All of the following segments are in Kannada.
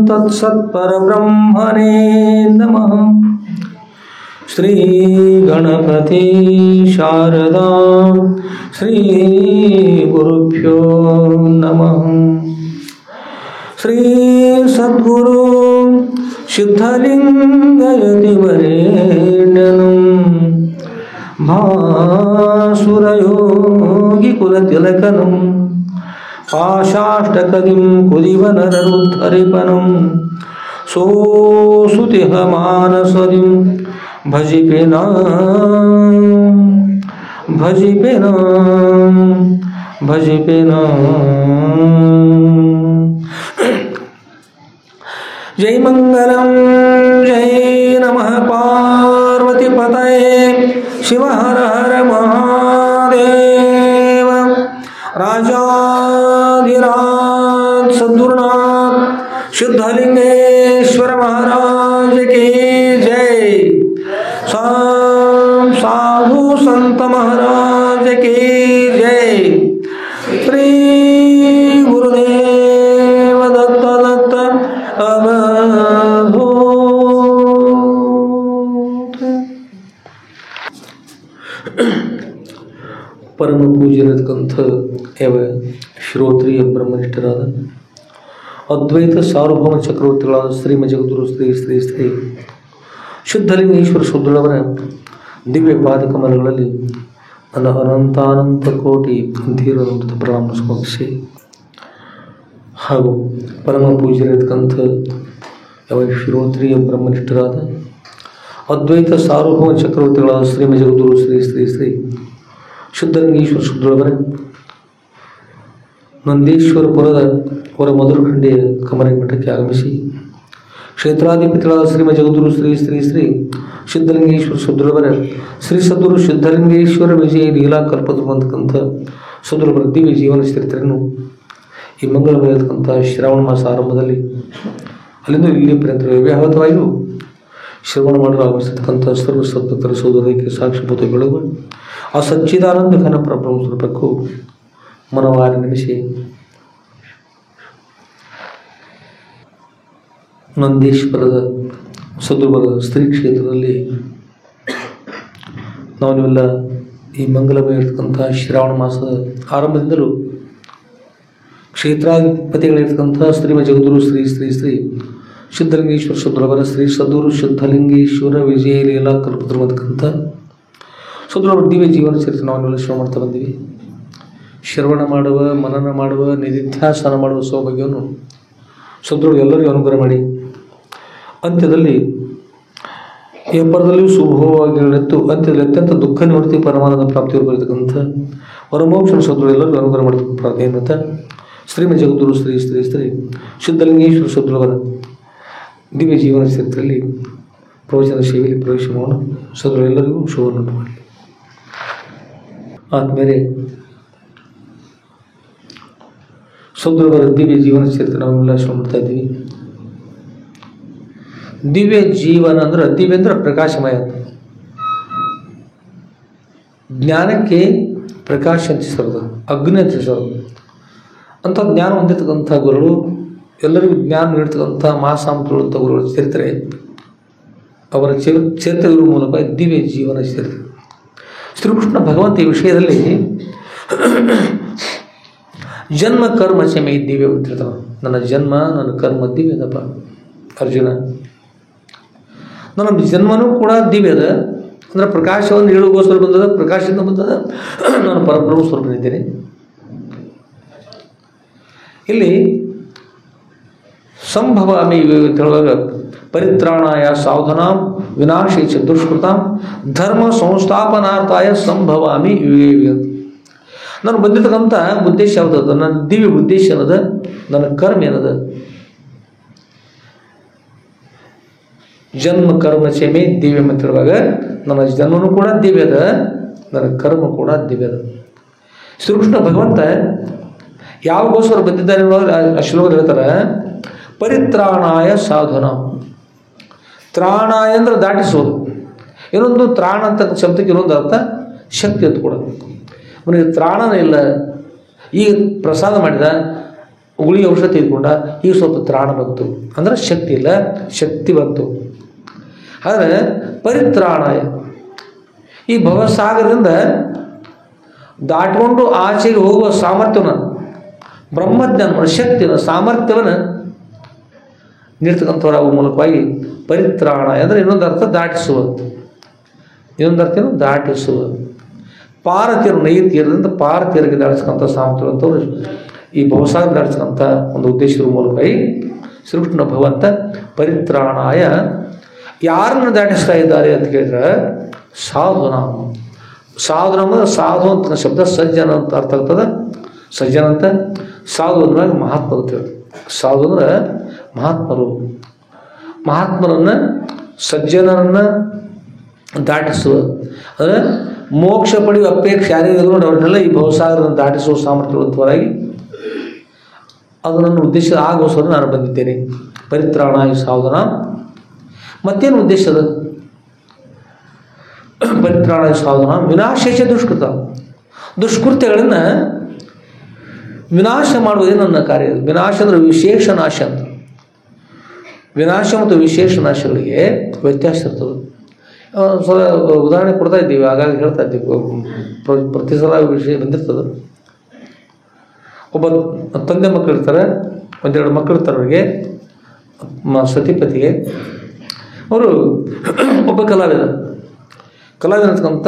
तत्सत्परब्रह्मणे नमः। श्री गणपति शारदा श्री गुरुभ्यो नमः। श्री सद्गुरु सिद्धलिंगयतिवरेण्यं भासुरयोगिकुलतिलकनं पाशाष्टकदिं कुदिवनररुद्धरिपनं सोऽसुतिहमानसदिं भजिपेन जय मंगलम जय नमः पार्वती पतये शिव हर हर महादेव। राजाधिराज सद्गुरुनाथ सिद्धलिंगेश्वर महाराज की जय। साधु संत महाराज की जय। श्री गुरुदेव दत्त दत्त परम पूज्यरतकंथ एवं श्रोत्रिय ब्रह्मनिष्ठराದ ಅದ್ವೈತ ಸಾರ್ವಭೌಮ ಚಕ್ರವರ್ತಿಗಳಾದ ಶ್ರೀಮ ಜಗದ್ಗುರು ಶ್ರೀ ಶ್ರೀ ಶ್ರೀ ಶುದ್ಧಲಿಂಗೇಶ್ವರ ಶುದ್ಧರವರ ದಿವ್ಯ ಪಾದಕಮಲಗಳಲ್ಲಿ ನನ್ನ ಅನಂತಾನಂತ ಕೋಟಿ ಧೀರನಂತ ಪ್ರಣಾಮ ಸಮರ್ಪಿಸಿ ಹಾಗೂ ಪರಮ ಪೂಜ್ಯರತಕಂಥ ಎವಂ ಶ್ರೋತ್ರಿಯ ಬ್ರಹ್ಮನಿಷ್ಠರಾದ ಅದ್ವೈತ ಸಾರ್ವಭೌಮ ಚಕ್ರವರ್ತಿಗಳಾದ ಶ್ರೀಮ ಜಗದ್ಗುರು ಶ್ರೀ ಶ್ರೀ ಶ್ರೀ ಶುದ್ಧಲಿಂಗೇಶ್ವರ ಶುದ್ಧರವರ ನಂದೀಶ್ವರಪುರದ ಹೊರ ಮಧುರಖಂಡಿಯ ಕಮರೈ ಮಠಕ್ಕೆ ಆಗಮಿಸಿ ಕ್ಷೇತ್ರಾಧಿಪತಿಗಳಾದ ಶ್ರೀಮ ಜಗದ್ಗುರು ಶ್ರೀ ಶ್ರೀ ಶ್ರೀ ಸಿದ್ಧಲಿಂಗೇಶ್ವರ ಶುದ್ಧರವರ ಶ್ರೀ ಸದ್ಗುರು ಸಿದ್ಧಲಿಂಗೇಶ್ವರ ವಿಜಯ ಲೀಲಾ ಕಲ್ಪತಕ್ಕಂಥ ಶುದ್ಧರವರ ದಿವ್ಯ ಜೀವನ ಚರಿತ್ರೆಯನ್ನು ಈ ಮಂಗಳಮಯತಕ್ಕಂಥ ಶ್ರಾವಣ ಮಾಸ ಆರಂಭದಲ್ಲಿ ಅಲ್ಲಿಂದ ಇಲ್ಲಿ ಪರ್ಯಂತ ವ್ಯಾಹತವಾಗಿಯೂ ಶ್ರವಣ ಮಾಡಲು ಆಗಮಿಸತಕ್ಕಂಥ ಸರ್ವ ಸದ್ಭಕ್ತರ ಸೋದರಕ್ಕೆ ಸಾಕ್ಷಿಭೂತಗಳು ಆ ಸಚ್ಚಿದಾನಂದ ಘನ ಪರಬ್ರಹ್ಮ ಸ್ವರೂಪಕ್ಕೂ ಮನವಾರಿ ನಮಿಸಿ ನಂದೀಶ್ವರದ ಸದ್ಗುರುವರ ಸ್ತ್ರೀ ಕ್ಷೇತ್ರದಲ್ಲಿ ನಾವು ನೀವೆಲ್ಲ ಈ ಮಂಗಲಮಯ ಇರತಕ್ಕಂಥ ಶ್ರಾವಣ ಮಾಸದ ಆರಂಭದಿಂದಲೂ ಕ್ಷೇತ್ರಾಧಿಪತಿಗಳಿರ್ತಕ್ಕಂಥ ಶ್ರೀಮ ಜಗದ್ಗುರು ಶ್ರೀ ಶ್ರೀ ಶ್ರೀ ಸಿದ್ಧಲಿಂಗೇಶ್ವರ ಶುದ್ಧರವರ ಶ್ರೀ ಸದ್ಗುರು ಸಿದ್ಧಲಿಂಗೇಶ್ವರ ವಿಜಯ ಲೀಲಾ ಕಲ್ಪತಕ್ಕಂಥ ಶುದ್ಧರವರ ದಿವ್ಯ ಜೀವನ ಚರಿತ್ರೆ ನಾವು ನೀವೆಲ್ಲ ಶ್ರವಣ ಮಾಡ್ತಾ ಬಂದೀವಿ. ಶ್ರವಣ ಮಾಡುವ ಮನನ ಮಾಡುವ ನಿಧಿಧ್ಯಾಸನ ಮಾಡುವ ಸೌಭಾಗ್ಯವನ್ನು ಶುದ್ಧರು ಎಲ್ಲರಿಗೂ ಅನುಗ್ರಹ ಮಾಡಿ ಅಂತ್ಯದಲ್ಲಿ ವ್ಯಾಪಾರದಲ್ಲಿಯೂ ಶುಭವಾಗಿ ನಡೆದು ಅಂತ್ಯದಲ್ಲಿ ಅತ್ಯಂತ ದುಃಖ ನಿವೃತ್ತಿ ಪರಮಾನಂದ ಪ್ರಾಪ್ತಿಯವರು ಬರತಕ್ಕಂಥ ವರಮೋಕ್ಷ ಶುದ್ಧರು ಎಲ್ಲರಿಗೂ ಅನುಗ್ರಹ ಮಾಡತಕ್ಕಂಥ ಪ್ರಾರ್ಥನೆ ಅಂತ ಶ್ರೀಮ ಜಗದ್ಗುರು ಶ್ರೀ ಶ್ರೀ ಶ್ರೀ ಸಿದ್ಧಲಿಂಗೇಶ್ವರ ಶುದ್ಧರವರ ದಿವ್ಯ ಜೀವನ ಚರಿತ್ರೆಯಲ್ಲಿ ಪ್ರವಚನ ಸೇವೆಯಲ್ಲಿ ಪ್ರವೇಶ ಮಾಡೋಣ. ಶುದ್ಧರು ಎಲ್ಲರಿಗೂ ಶುಭವನ್ನು ಮಾಡಲಿ. ಆದಮೇಲೆ ಶುದ್ಧರವರ ದಿವ್ಯ ಜೀವನ ಚರಿತ್ರೆ ನಾವೆಲ್ಲ ಶ್ರಮ ಮಾಡ್ತಾ ಇದ್ದೀವಿ. ದಿವ್ಯ ಜೀವನ ಅಂದ್ರೆ ದಿವ್ಯ ಅಂದ್ರೆ ಪ್ರಕಾಶಮಯ, ಜ್ಞಾನಕ್ಕೆ ಪ್ರಕಾಶ ಅಂತಿಸೋದು, ಅಗ್ನಿ ಅಂತಿಸೋದು ಅಂಥ ಜ್ಞಾನ ಹೊಂದಿರತಕ್ಕಂಥ ಗುರುಗಳು ಎಲ್ಲರಿಗೂ ಜ್ಞಾನ ನೀಡ್ತಕ್ಕಂಥ ಮಹಾಸಾಂತರುಗಳಂಥ ಗುರುಗಳ ಚರಿತ್ರೆ, ಅವರ ಚರಿತ್ರೆಗಳ ಮೂಲಕ ದಿವ್ಯ ಜೀವನ ಚರಿತ್ರೆ. ಶ್ರೀಕೃಷ್ಣ ಭಗವಂತ ಈ ವಿಷಯದಲ್ಲಿ ಜನ್ಮ ಕರ್ಮ ಚಮೆ ದಿವ್ಯ ಅಂತಿರ್ತಾನೆ. ನನ್ನ ಜನ್ಮ ನನ್ನ ಕರ್ಮ ದಿವ್ಯದಪ್ಪ ಅರ್ಜುನ. ನನ್ನ ಜನ್ಮನೂ ಕೂಡ ದಿವ್ಯದ ಅಂದರೆ ಪ್ರಕಾಶವನ್ನು ಹೇಳುಗೋಸ್ಕರ ಬಂದದ, ಪ್ರಕಾಶದಿಂದ ಬಂದದ. ನಾನು ಪರಬ್ರಹ್ಮ ಸ್ವರೂಪನಿದ್ದೇನೆ. ಇಲ್ಲಿ ಸಂಭವಾಮಿ ಅಂತ ಹೇಳುವಾಗ ಪರಿತ್ರಾಣಾಯ ಸಾಧನಾಂ ವಿನಾಶೇ ಚ ದುಷ್ಕೃತಾಂ ಧರ್ಮ ಸಂಸ್ಥಾಪನಾರ್ಥಾಯ ಸಂಭವಾಮಿ ಯುಗೆ. ನಾನು ಬಂದಿರತಕ್ಕಂಥ ಉದ್ದೇಶ ಯಾವುದದ? ನನ್ನ ದಿವ್ಯ ಉದ್ದೇಶ ಏನದ? ನನ್ನ ಕರ್ಮ ಏನದ? ಜನ್ಮ ಕರ್ಮ ಚಮೆ ದಿವ್ಯ ಅಂತ ಹೇಳುವಾಗ ನನ್ನ ಜನ್ಮನೂ ಕೂಡ ದಿವ್ಯದ, ನನ್ನ ಕರ್ಮ ಕೂಡ ದಿವ್ಯದ. ಶ್ರೀಕೃಷ್ಣ ಭಗವಂತ ಯಾವಾಗೋಸ್ಕರ ಬಂದಿದ್ದಾನೆ ಅನ್ನೋದ್ರೆ ಆ ಶ್ಲೋಕ ಹೇಳ್ತಾರೆ, ಪರಿತ್ರಾಣಾಯ ಸಾಧನ. ತ್ರಾಣಾಯ ಅಂದ್ರೆ ದಾಟಿಸೋದು. ಇನ್ನೊಂದು ತ್ರಾಣ ಅಂತ ಶಬ್ದಕ್ಕೆ ಇನ್ನೊಂದು ಅರ್ಥ ಶಕ್ತಿ ಅಂತ ಕೂಡ. ಅವನಿಗೆ ತ್ರಾಣನೇ ಇಲ್ಲ. ಈಗ ಪ್ರಸಾದ ಮಾಡಿದ, ಗುಳಿಗೆ ಔಷಧ ತೆಗೆದುಕೊಂಡ ಈಗ ಸ್ವಲ್ಪ ತ್ರಾಣ ಬಂತು ಅಂದ್ರೆ ಶಕ್ತಿ ಇಲ್ಲ, ಶಕ್ತಿ ಬಂತು. ಆದರೆ ಪರಿತ್ರಾಣಾಯ ಈ ಭವಸಾಗರದಿಂದ ದಾಟಿಕೊಂಡು ಆಚೆಗೆ ಹೋಗುವ ಸಾಮರ್ಥ್ಯವನ್ನು, ಬ್ರಹ್ಮಜ್ಞಾನ ಶಕ್ತಿಯನ್ನು, ಸಾಮರ್ಥ್ಯವನ್ನು ನೀಡ್ತಕ್ಕಂಥವ್ರ ಮೂಲಕವಾಗಿ ಪರಿತ್ರಾಣಾಯ ಅಂದರೆ ಇನ್ನೊಂದು ಅರ್ಥ ದಾಟಿಸುವ, ಇನ್ನೊಂದು ಅರ್ಥ ಏನು ದಾಟಿಸುವ. ಪಾರತೀರ ನೈತೀರದಿಂದ ಪಾರತೀರಕ್ಕೆ ದಾಟಿಸ್ಕೊಂಥ ಸಾಮರ್ಥ್ಯವಂಥವ್ರು ಈ ಭವಸಾಗರ ದಾಟಿಸ್ಕೊಂಥ ಒಂದು ಉದ್ದೇಶದ ಮೂಲಕವಾಗಿ ಶ್ರೀಕೃಷ್ಣ ಭಗವಂತ ಪರಿತ್ರಾಣಾಯ ಯಾರನ್ನು ದಾಟಿಸ್ತಾ ಇದ್ದಾರೆ ಅಂತ ಕೇಳಿದ್ರೆ ಸಾಧುನಾಮ. ಸಾಧುನಾಮ ಸಾಧು ಅಂತ ಶಬ್ದ ಸಜ್ಜನ ಅಂತ ಅರ್ಥ ಆಗ್ತದೆ. ಸಜ್ಜನ ಅಂತ ಸಾಧು ಅಂದ್ರೆ ಮಹಾತ್ಮರು ಅಂತೇಳಿ. ಸಾಧು ಅಂದ್ರೆ ಮಹಾತ್ಮರು, ಮಹಾತ್ಮರನ್ನು ಸಜ್ಜನರನ್ನು ದಾಟಿಸುವ ಅಂದರೆ ಮೋಕ್ಷ ಪಡೆಯುವ ಅಪೇಕ್ಷೆ ಯಾರಿಗೂ ಅವ್ರನ್ನೆಲ್ಲ ಈ ಭವಸಾಗರವನ್ನು ದಾಟಿಸುವ ಸಾಮರ್ಥ್ಯವಂತವರಾಗಿ ಅದು ನನ್ನ ಉದ್ದೇಶ ಆಗೋಸ್ಕರ ನಾನು ಬಂದಿದ್ದೇನೆ. ಪರಿತ್ರಾಣಾಯ ಸಾಧನ. ಮತ್ತೇನು ಉದ್ದೇಶ ಅದು? ಪರಿತ್ರಾಣಾಯ ಸಾಧನ ವಿನಾಶೇಷ ದುಷ್ಕೃತ, ದುಷ್ಕೃತ್ಯಗಳನ್ನು ವಿನಾಶ ಮಾಡುವುದೇ ನನ್ನ ಕಾರ್ಯ. ವಿನಾಶ ಅಂದರೆ ವಿಶೇಷ ನಾಶ ಅಂತ. ವಿನಾಶ ಮತ್ತು ವಿಶೇಷ ನಾಶಗಳಿಗೆ ವ್ಯತ್ಯಾಸ ಇರ್ತದೆ. ಸಲ ಉದಾಹರಣೆ ಕೊಡ್ತಾ ಇದ್ದೀವಿ, ಹಾಗಾಗಿ ಹೇಳ್ತಾ ಇದ್ದೀವಿ, ಪ್ರತಿ ಸಲ ವಿಷಯ ಬಂದಿರ್ತದೆ. ಒಬ್ಬ ತಂದೆ ಮಕ್ಕಳು ಇರ್ತಾರೆ, ಒಂದೆರಡು ಮಕ್ಕಳು ಇರ್ತಾರೆ ಅವರಿಗೆ, ಸತಿಪತಿಗೆ. ಅವರು ಒಬ್ಬ ಕಲಾವಿದ ಇರ್ತಕ್ಕಂಥ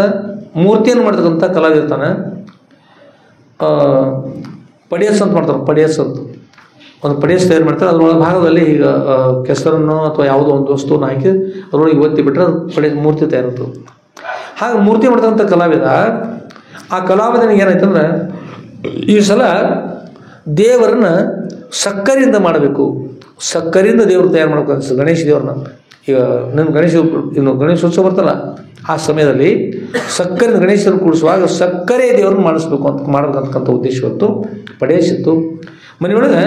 ಮೂರ್ತಿಯನ್ನು ಮಾಡ್ತಕ್ಕಂಥ ಕಲಾವಿದ ಇರ್ತಾನೆ. ಪಡಿಯಸ್ ಅಂತ ಮಾಡ್ತಾರೆ, ಪಡಿಯಸ್ ಅಂತ ಒಂದು ಪಡಿಯಸ್ ತಯಾರು ಮಾಡ್ತಾರೆ. ಅದರೊಳಗೆ ಭಾಗದಲ್ಲಿ ಈಗ ಕೆಸರನ್ನು ಅಥವಾ ಯಾವುದೋ ಒಂದು ವಸ್ತುವನ್ನು ಹಾಕಿ ಅದರೊಳಗೆ ಒತ್ತಿ ಬಿಟ್ಟರೆ ಅದು ಮೂರ್ತಿ ತಯಾರಿರ್ತದೆ. ಹಾಗೆ ಮೂರ್ತಿ ಮಾಡ್ತಕ್ಕಂಥ ಕಲಾವಿದ, ಆ ಕಲಾವಿದನಿಗೆ ಏನಾಯ್ತಂದ್ರೆ ಈ ಸಲ ದೇವರನ್ನ ಸಕ್ಕರೆಯಿಂದ ಮಾಡಬೇಕು, ಸಕ್ಕರೆಯಿಂದ ದೇವರು ತಯಾರು ಮಾಡ್ಬೇಕು ಅನಿಸ್ತದೆ. ಗಣೇಶ ದೇವ್ರನ್ನ ಈಗ ನನ್ನ ಗಣೇಶೋತ್ಸವ ಬರ್ತಲ್ಲ, ಆ ಸಮಯದಲ್ಲಿ ಸಕ್ಕರೆ ಗಣೇಶರು ಕೂಡಿಸುವಾಗ ಸಕ್ಕರೆ ದೇವ್ರನ್ನ ಮಾಡಿಸ್ಬೇಕು ಅಂತ ಮಾಡಬೇಕಂತಕ್ಕಂಥ ಉದ್ದೇಶ ಹೊತ್ತು ಪಡೆಯಿಸಿತ್ತು. ಮನೆಯೊಳಗೆ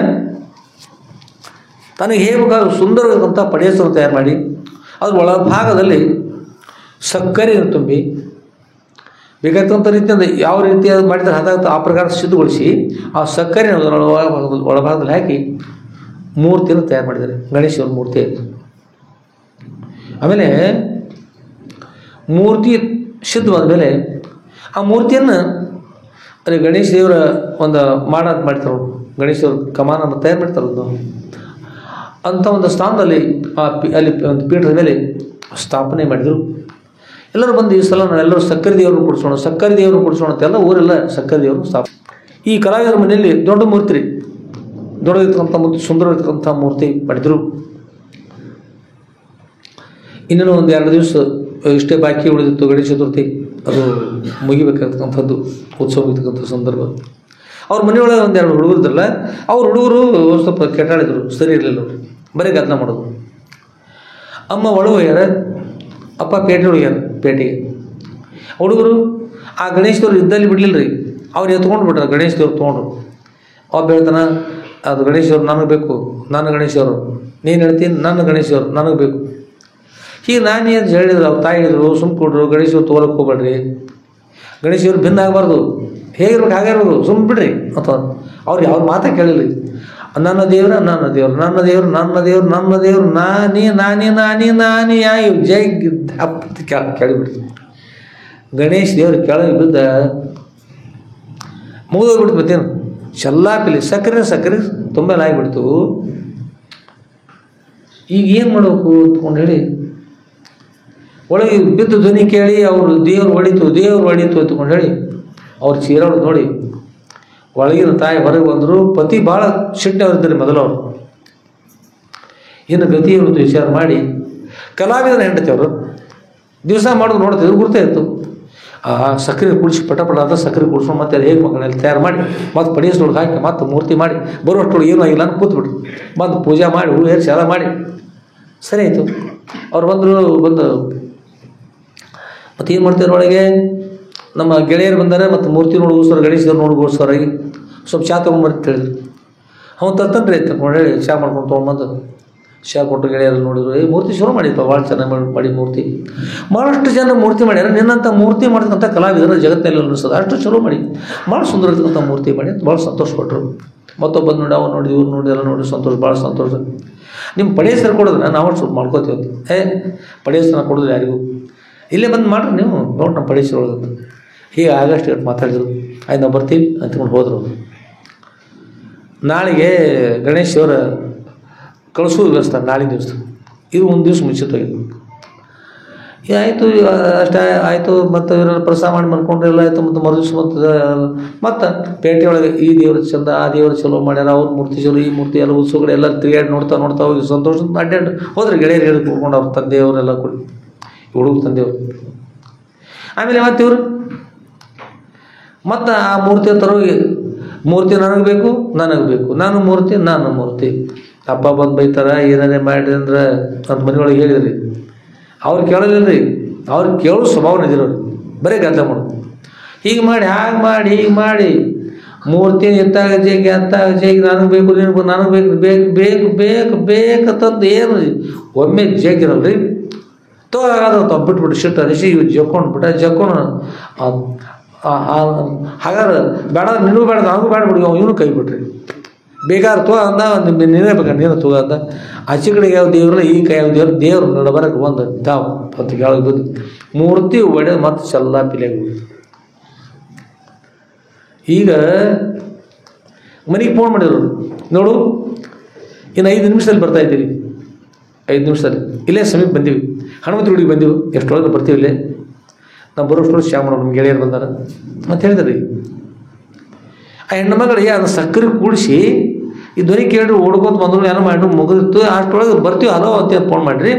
ತನಗೆ ಹೇಗಾಗ ಸುಂದರವಾದಂಥ ಪಡೆಯಸನ್ನು ತಯಾರು ಮಾಡಿ ಅದ್ರ ಒಳಭಾಗದಲ್ಲಿ ಸಕ್ಕರೆಯನ್ನು ತುಂಬಿ ಬೇಕಾದಂಥ ರೀತಿಯಿಂದ ಯಾವ ರೀತಿ ಮಾಡಿದರೆ ಅದಾಗ್ತ ಆ ಪ್ರಕಾರ ಸಿದ್ಧಗೊಳಿಸಿ ಆ ಸಕ್ಕರೆ ಒಳಭಾಗದಲ್ಲಿ ಹಾಕಿ ಮೂರ್ತಿಯನ್ನು ತಯಾರು ಮಾಡಿದ್ದಾರೆ, ಗಣೇಶನ ಮೂರ್ತಿ. ಆಮೇಲೆ ಮೂರ್ತಿ ಸಿದ್ಧವಾದ ಮೇಲೆ ಆ ಮೂರ್ತಿಯನ್ನು ಅಲ್ಲಿ ಗಣೇಶ ದೇವರ ಒಂದು ಮಾಡೋದು ಮಾಡ್ತಾರೆ, ಗಣೇಶ ದೇವ್ರ ಕಮಾನನ್ನು ತಯಾರು ಮಾಡ್ತಾರೆ. ಒಂದು ಅಂಥ ಒಂದು ಸ್ಥಾನದಲ್ಲಿ ಅಲ್ಲಿ ಒಂದು ಪೀಠದ ಮೇಲೆ ಸ್ಥಾಪನೆ ಮಾಡಿದರು. ಎಲ್ಲರೂ ಬಂದು ಈ ಸಲ ನಾವೆಲ್ಲರೂ ಸಕ್ಕರೆ ದೇವ್ರನ್ನ ಕೊಡಿಸೋಣ, ಸಕ್ಕರೆ ದೇವ್ರನ್ನ ಕೊಡಿಸೋಣ ಅಂತೆಲ್ಲ ಊರೆಲ್ಲ ಸಕ್ಕರೆ ದೇವ್ರನ್ನ ಸ್ಥಾಪನೆ. ಈ ಕಲಾವಿದರ ಮನೆಯಲ್ಲಿ ದೊಡ್ಡ ಮೂರ್ತಿ, ದೊಡ್ಡದಿರ್ತಕ್ಕಂಥ ಮೂರ್ತಿ, ಸುಂದರವಾಗಿರ್ತಕ್ಕಂಥ ಮೂರ್ತಿ ಮಾಡಿದರು. ಇನ್ನೂ ಒಂದು 2 ದಿವಸ ಇಷ್ಟೇ ಬಾಕಿ ಉಳಿದಿತ್ತು ಗಣೇಶ ಚತುರ್ಥಿ, ಅದು ಮುಗಿಬೇಕಾಗ್ತಕ್ಕಂಥದ್ದು, ಉತ್ಸವ ಇರ್ತಕ್ಕಂಥ ಸಂದರ್ಭ. ಅವ್ರ ಮನೆಯೊಳಗೆ 1-2 ಹುಡುಗರಿದ್ರಲ್ಲ, ಅವ್ರ ಹುಡುಗರು ಸ್ವಲ್ಪ ಕೆಟ್ಟಾಳಿದ್ರು, ಸರಿ ಇರಲಿಲ್ಲ, ಬರೀ ಗದ್ದಲ ಮಾಡೋದು. ಅಮ್ಮ ಒಳಗೆ ಹೋಗ್ಯಾರ, ಅಪ್ಪ ಪೇಟೆ ಹೋಗ್ಯಾರ, ಪೇಟೆಗೆ. ಹುಡುಗರು ಆ ಗಣೇಶ ದೇವ್ರು ಇದ್ದಲ್ಲಿ ಬಿಡಲಿಲ್ಲ ರೀ, ಅವ್ರು ಎತ್ಕೊಂಡು ಬಿಟ್ರ, ಗಣೇಶ ದೇವ್ರು ತೊಗೊಂಡ್ರು. ಒಬ್ಬ ಹೇಳ್ತಾನೆ, ಅದು ಗಣೇಶ ದೇವ್ರು ನನಗೆ ಬೇಕು, ನನ್ನ ಗಣೇಶ ದೇವರು, ನೀನು ಹೇಳ್ತೀನಿ ನನ್ನ ಗಣೇಶ ದೇವ್ರು ನನಗೆ ಬೇಕು. ಈಗ ನಾನೇನು ಹೇಳಿದ್ರು, ಅವ್ರು ತಾಯಿ ಹೇಳಿದ್ರು, ಸುಮ್ಮ ಕೊಡ್ರು, ಗಣೇಶ ದೇವ್ರು ತೊಗೊಳಕ್ಕೆ ಹೋಗ್ಬೇಡ್ರಿ, ಗಣೇಶ ದೇವ್ರು ಭಿನ್ನ ಆಗಬಾರ್ದು, ಹೇಗಿರ್ಬೇಕು ಹಾಗೆ ಇರ್ಬೋದು, ಸುಮ್ಮ ಬಿಡ್ರಿ ಅಂತ. ಅವ್ರು ಯಾವ ಮಾತೇ ಕೇಳಿಲ್ಲ. ನನ್ನ ದೇವ್ರ ನನ್ನ ದೇವ್ರು, ನನ್ನ ದೇವ್ರು ನನ್ನ ದೇವ್ರು, ನನ್ನ ದೇವ್ರು ನಾನೇ ನಾನೇ ನಾನೇ ನಾನೇ ಯಾಯು ಜೈ ಹಪ್ಪತ್ತು ಕೇಳಿಬಿಡ್ತು. ಗಣೇಶ ದೇವ್ರು ಕೆಳಗೆ ಬಿದ್ದ ಮುಗಿದೋಗ್ಬಿಡ್ತು. ಮತ್ತೇನು ಚೆಲ್ಲಾಪಿಲಿ ಸಕ್ಕರೆ ತುಂಬ ಆಗಿಬಿಡ್ತು. ಈಗ ಏನು ಮಾಡಬೇಕು ಅಂದ್ಕೊಂಡು ಹೇಳಿ ಒಳಗೆ ಬಿದ್ದು ಧ್ವನಿ ಕೇಳಿ ಅವರು ದೇವ್ರು ಹೊಡೀತು ಅಂದ್ಕೊಂಡು ಹೇಳಿ ಅವ್ರು ಚೀರಾಡೋದು ನೋಡಿ ಒಳಗಿನ ತಾಯಿ ಹೊರಗೆ ಬಂದರು. ಪತಿ ಭಾಳ ಸಿಟ್ಟವರಿದ್ದಾರೆ ಮೊದಲು ಅವರು. ಇನ್ನು ಗತಿ ಇರುತ್ತೆ ವಿಚಾರ ಮಾಡಿ ಕಲಾವಿದನ ಹೆಂಡತಿ ಅವರು ದಿವಸ ಮಾಡೋದು ನೋಡ್ತಿದ್ರು, ಗುರ್ತೇ ಇತ್ತು. ಆ ಸಕ್ಕರೆ ಕುಡಿಸಿ ಪಟ ಅಂತ ಸಕ್ಕರೆ ಕುಡಿಸ್ಕೊಂಡು ಮತ್ತೆ ಹೇಗೆ ಮಕ್ಕಳಲ್ಲಿ ತಯಾರು ಮಾಡಿ ಮತ್ತು ಪಡಿಸೋಳಗೆ ಹಾಕಿ ಮತ್ತೆ ಮೂರ್ತಿ ಮಾಡಿ ಬರುವಷ್ಟೊಳಗೆ ಏನೂ ಆಗಿಲ್ಲ ಅಂತ ಕೂತ್ಬಿಟ್ರು. ಬಂದು ಪೂಜೆ ಮಾಡಿ ಹೂ ಏರಿಸಿ ಎಲ್ಲ ಮಾಡಿ ಸರಿ ಆಯಿತು. ಅವ್ರು ಬಂದು ಮತ್ತು ಏನು ಮಾಡ್ತಾರೆ ಒಳಗೆ ನಮ್ಮ ಗೆಳೆಯರು ಬಂದರೆ ಮತ್ತು ಮೂರ್ತಿ ನೋಡುಗೋಸ್ಕರ ಗಣೇಶ ದೇವ್ರು ನೋಡುಗೋಸ್ಕರಾಗಿ ಸ್ವಲ್ಪ ಚಾ ತೊಗೊಂಬರ್ತ ಹೇಳಿದ್ರು. ಅವ್ನು ತರ್ತನ್ರಿ ಆಯ್ತು ಹೇಳಿ ಚಾ ಮಾಡ್ಕೊಂಡು ತೊಗೊಂಬಂದು ಚಾ ಕೊಟ್ಟು ಗೆಳೆಯರು ನೋಡಿದ್ರು. ಮೂರ್ತಿ ಶುರು ಮಾಡಿಪ್ಪ, ಭಾಳ ಚೆನ್ನಾಗಿ ಮಾಡಿ ಮೂರ್ತಿ. ಭಾಳಷ್ಟು ಜನ ಮೂರ್ತಿ ಮಾಡ್ಯಾರ, ನಿನ್ನಂಥ ಮೂರ್ತಿ ಮಾಡ್ತಕ್ಕಂಥ ಕಲಾವಿದರ ಜಗತ್ತಲ್ಲಿ ಅನಿಸ್ತದೆ. ಅಷ್ಟು ಶುರು ಮಾಡಿ ಭಾಳ ಸುಂದರ ಇರ್ತಕ್ಕಂಥ ಮೂರ್ತಿ ಮಾಡಿ ಭಾಳ ಸಂತೋಷಪಟ್ಟರು. ಮತ್ತೊಬ್ಬ ನೋಡಿ ಅವ್ನು ನೋಡಿ ಇವ್ರು ನೋಡಿ ಎಲ್ಲ ನೋಡಿ ಸಂತೋಷ, ಭಾಳ ಸಂತೋಷ. ನಿಮ್ಮ ಪಡೆಯ ಹೆಸರು ಕೊಡೋದ್ರೆ ನಾವು ಸ್ವಲ್ಪ ಮಾಡ್ಕೋತೀವಿ ಅಂತ. ಪಡೆಯ ಹೆಸರು ಕೊಡೋದು ಯಾರಿಗೂ, ಇಲ್ಲೇ ಬಂದು ಮಾಡ್ರಿ ನೀವು ನೋಡಿ ನಮ್ಮ ಪಡೆಯ ಹೆಸರು ಒಳಗಂತ. ಹೀಗೆ ಆಗಷ್ಟು ಇಟ್ಟು ಮಾತಾಡಿದ್ರು. ಆಯ್ತು ನಾವು ಬರ್ತೀವಿ ಅಂತಕೊಂಡು ಹೋದರು. ನಾಳೆಗೆ ಗಣೇಶ್ ಅವರ ಕಳಿಸೋದು ದೇವಸ್ಥಾನ, ನಾಳೆ ದಿವಸ ಇದು ಒಂದು ದಿವಸ ಮುಂಚಿತವಾಗಿದ್ದು. ಆಯಿತು, ಅಷ್ಟೇ ಆಯಿತು. ಮತ್ತು ಇವರೆಲ್ಲ ಪ್ರಸಾದ ಮಾಡಿ ಮನ್ಕೊಂಡ್ರೆ ಎಲ್ಲ ಆಯಿತು. ಮತ್ತು ಮರು ದಿವಸ ಮತ್ತು ಪೇಟೆ ಒಳಗೆ ಈ ದೇವ್ರ ಚಂದ, ಆ ದೇವ್ರ ಚಲೋ ಮಾಡ್ಯಾರ, ಅವ್ರ ಮೂರ್ತಿ ಚಲೋ, ಈ ಮೂರ್ತಿ ಎಲ್ಲ ಉತ್ಸವಗಳು ಎಲ್ಲ ತಿರುಗಾಡಿ ನೋಡ್ತಾ ಹೋಗಿ ಸಂತೋಷ ಅಡ್ಡಾಡಿ ಹೋದ್ರೆ ಗೆಳೆಯರು ಹೇಳಿ ಕೂತ್ಕೊಂಡು ಅವ್ರ ತಂದೆಯವರೆಲ್ಲ ಕೊಡಿ, ಹುಡುಗರು ತಂದೆಯವರು. ಆಮೇಲೆ ಮತ್ತು ಇವರು ಮತ್ತು ಆ ಮೂರ್ತಿ ತರೋಗಿ, ಮೂರ್ತಿ ನನಗೆ ಬೇಕು, ನಾನು ಮೂರ್ತಿ. ಹಬ್ಬ ಬಂದು ಬೈತಾರ, ಏನಾರೇ ಮಾಡಿರಿ ಅಂದ್ರೆ ಅಂತ ಮನೆಯೊಳಗೆ ಹೇಳಿದ್ರಿ. ಅವ್ರು ಕೇಳೋದಿಲ್ಲ ರೀ, ಅವ್ರು ಕೇಳೋ ಸ್ವಭಾವನ ಇದಿರೋರು, ಬರೀ ಗದ್ದ ಮಾಡೋದು. ಹೀಗೆ ಮಾಡಿ ಹಾಗೆ ಮಾಡಿ ಮೂರ್ತಿ ಎತ್ತಾಗ ಜೇಗಿ ಅತ್ತಾಗ ಜೇಗಿ, ನನಗೆ ಬೇಕು, ನನಗೆ ಬೇಕಂತಂದು ಏನು ಒಮ್ಮೆ ಜೇಗಿರಲ್ಲ ರೀ. ಹಾಗಾದ್ರೆ ಬಿಟ್ಬಿಟ್ಟು ಶಿಟ್ಟು ಅನಿಸಿ ಇವು ಜಕ್ಕೊಂಡು ಹಾಗಾದ್ರೆ ಬೇಡ, ನಿನಗೂ ಬೇಡ, ನನಗೂ ಬೇಡ ಬಿಡಿ, ಇವನು ಕೈ ಬಿಟ್ರಿ. ಬೇಕಾದ್ರೆ ತೋ ಅಂದ, ನೀನೇ ಬೇಕಾ ನೀನು ತಗೋ ಅಂದ. ಆಚೆ ಕಡೆಗೆ ಯಾವ ದೇವ್ರಲ್ಲ, ಈ ಕೈ ಯಾವ ದೇವ್ರು ನಡಬರಕ್ಕೆ ಒಂದು ತಾವು ಅಂತ ಕೇಳೋದು. ಮೂರ್ತಿ ಒಡೆದು ಮತ್ತೆ ಚೆಲ್ಲ ಪಿಲಿಯಾಗಿ. ಈಗ ಮನೆಗೆ ಫೋನ್ ಮಾಡಿದ್ರು, ನೋಡು ಇನ್ನು 5 ನಿಮಿಷದಲ್ಲಿ ಬರ್ತಾ ಇದ್ದೀವಿ, 5 ನಿಮಿಷದಲ್ಲಿ ಇಲ್ಲೇ ಸಮೀಪ ಬಂದೀವಿ, ಹನುಮಂತ ಗುಡಿಗೆ ಬಂದೀವಿ, ಎಷ್ಟೊಳಗೆ ಬರ್ತೀವಿ ಇಲ್ಲೇ. ನಾವು ಬರೋಷ್ಟು ಶ್ಯಾಮಣ್ಣ ನಮ್ಮ ಗೆಳೆಯರು ಬಂದಾರ ಅಂತ ಹೇಳಿದ್ರಿ. ಆ ಹೆಣ್ಣು ಮಗಳಿಗೆ ಅದು ಸಕ್ಕರೆ ಕೂಡಿಸಿ ಈ ಧ್ವನಿ ಕೇಳಿ ಓಡ್ಕೋತ ಬಂದ್ರು, ಏನೋ ಮಾಡಿ ಮುಗಿದಿತ್ತು. ಅಷ್ಟೊಳಗೆ ಬರ್ತೀವಿ ಹಲೋ ಅಂತ ಫೋನ್ ಮಾಡಿರಿ.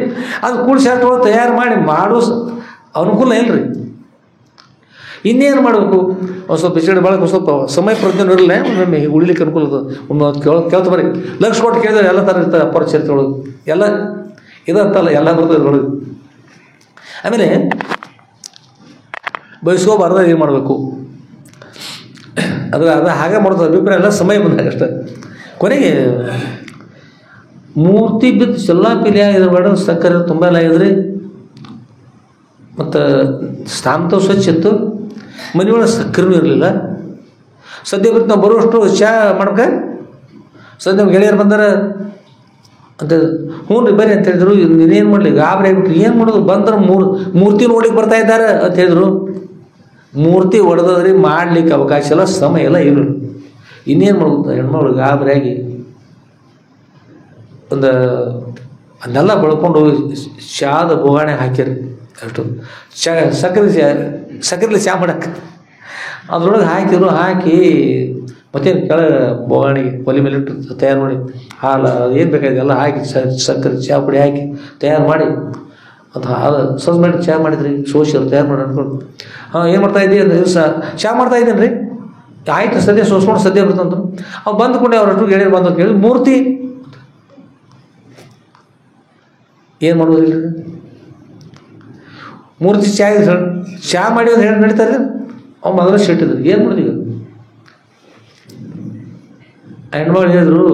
ಅದು ಕೂಡಿಸಿ ಅಷ್ಟೊಳಗೆ ತಯಾರು ಮಾಡಿ ಮಾಡೋ ಅನುಕೂಲ ಇಲ್ಲರಿ. ಇನ್ನೇನು ಮಾಡಬೇಕು? ಒಂದು ಸ್ವಲ್ಪ ಬಿಸಿಲು ಭಾಳ ಸ್ವಲ್ಪ ಸಮಯ ಪ್ರಜ್ಞೆ ಇರಲಿಲ್ಲ, ಒಮ್ಮೆ ಉಳಿಲಿಕ್ಕೆ ಅನುಕೂಲ ಅದು. ಕೇಳ್ತಾ ಬರ್ರಿ, ಲಕ್ಷ ಕೊಟ್ಟು ಕೇಳಿದ್ರೆ ಎಲ್ಲ ಥರ ಇರ್ತಾರೆ ಅಪರಿಚರಿತೆ ಒಳಗೆ, ಎಲ್ಲ ಇದಂತಲ್ಲ, ಎಲ್ಲ ಬರ್ತದೆ ಇದ್ರೊಳಗೆ. ಆಮೇಲೆ ಬಯಸ್ಕೋಬಾರ್ದ ಏನು ಮಾಡಬೇಕು ಅದು ಹಾಗೆ ಮಾಡೋದು ಅಭಿಪ್ರಾಯ ಎಲ್ಲ ಸಮಯ ಬಂದಾಗ ಅಷ್ಟೆ. ಕೊನೆಗೆ ಮೂರ್ತಿ ಬಿದ್ದು ಚೆಲ್ಲಾಪಿಲಿಯ ಇದ್ರ ಬೇಡ, ಸಕ್ಕರೆ ತುಂಬ ಎಲ್ಲ ಆಗಿದ್ರಿ. ಮತ್ತು ಸ್ಥಾನತ ಸ್ವಚ್ಛ ಇತ್ತು, ಮನೆಯೊಳಗೆ ಸಕ್ಕರೆನೂ ಇರಲಿಲ್ಲ. ಸದ್ಯ ಬಿಟ್ಟು ನಾವು ಬರುವಷ್ಟು ಚಹಾ ಮಾಡ್ಕ ಸದ್ಯ ನಮ್ಮ ಗೆಳೆಯರು ಬಂದಾರ ಅಂತ. ಹ್ಞೂ ರೀ ಬರ್ರಿ ಅಂತ ಹೇಳಿದ್ರು. ನೀನೇನು ಮಾಡಲಿ, ಗಾಬರಿ ಆಗಿಬಿಟ್ರಿ. ಏನು ಮಾಡೋದು, ಬಂದ್ರೆ ಮೂರ್ತಿ ನೋಡ್ಲಿಕ್ಕೆ ಬರ್ತಾ ಇದ್ದಾರೆ ಅಂತ ಹೇಳಿದ್ರು. ಮೂರ್ತಿ ಹೊಡೆದ್ರಿ, ಮಾಡ್ಲಿಕ್ಕೆ ಅವಕಾಶ ಇಲ್ಲ, ಸಮಯ ಇಲ್ಲ, ಏನು. ಇನ್ನೇನು ಮಾಡ್ಬೋದು? ಹೆಣ್ಮಗಳು ಗಾಬರಿಯಾಗಿ ಒಂದು ಅದನ್ನೆಲ್ಲ ಬೆಳ್ಕೊಂಡು ಚಾದ ಬೋಗಾಣೆ ಹಾಕಿರಿ. ಅಷ್ಟು ಸಕ್ಕರೆಲಿ ಚಹಾ ಮಾಡಕ್ಕೆ ಅದ್ರೊಳಗೆ ಹಾಕಿದ್ರು. ಹಾಕಿ ಮತ್ತೇನು ಕೆಳಗೆ ಬೋಗಾಣಿಗೆ ಒಲೆ ಮೇಲೆ ಇಟ್ಟು ತಯಾರು ಮಾಡಿ ಹಾಲು ಏನು ಬೇಕಾಗಿದೆ ಎಲ್ಲ ಹಾಕಿ ಸಕ್ಕರೆ ಚಹಾ ಪುಡಿ ಹಾಕಿ ತಯಾರು ಮಾಡಿ ಅದು ಹಾಲು ಸಜ್ಜು ಮಾಡಿ ಚಹಾ ಮಾಡಿದ್ರಿ. ಸೋಸಿಯಲ್ ತಯಾರು ಮಾಡಿ ಅನ್ಕೊಂಡು ಏನು ಮಾಡ್ತಾಯಿದ್ದೀವಿ ಅಂದ್ರೆ ದಿವಸ ಚಹಾ ಮಾಡ್ತಾಯಿದ್ದೀನಿ ರೀ. ಆಯ್ತು ಸದ್ಯ ಸೋಸ್ಕೊಂಡು ಸದ್ಯ ಬರ್ತಂದ್ರು. ಅವ್ರು ಬಂದುಕೊಂಡೆ ಅವ್ರಷ್ಟು ಗೆಳೆಯರು ಬಂದು ಕೇಳಿ ಮೂರ್ತಿ ಏನು ಮಾಡೋದಿಲ್ಲ ರೀ. ಮೂರ್ತಿ ಚಹಾ ಮಾಡಿ ಒಂದು ಹೇಳಿ ನಡೀತಾರೆ. ಅವ್ನು ಮೊದಲ ಸಿಟ್ಟಿದ್ರು. ಏನು ಮಾಡೋದು ಈಗ? ಹೆಣ್ಮಗಳು ಹೇಳಿದ್ರು,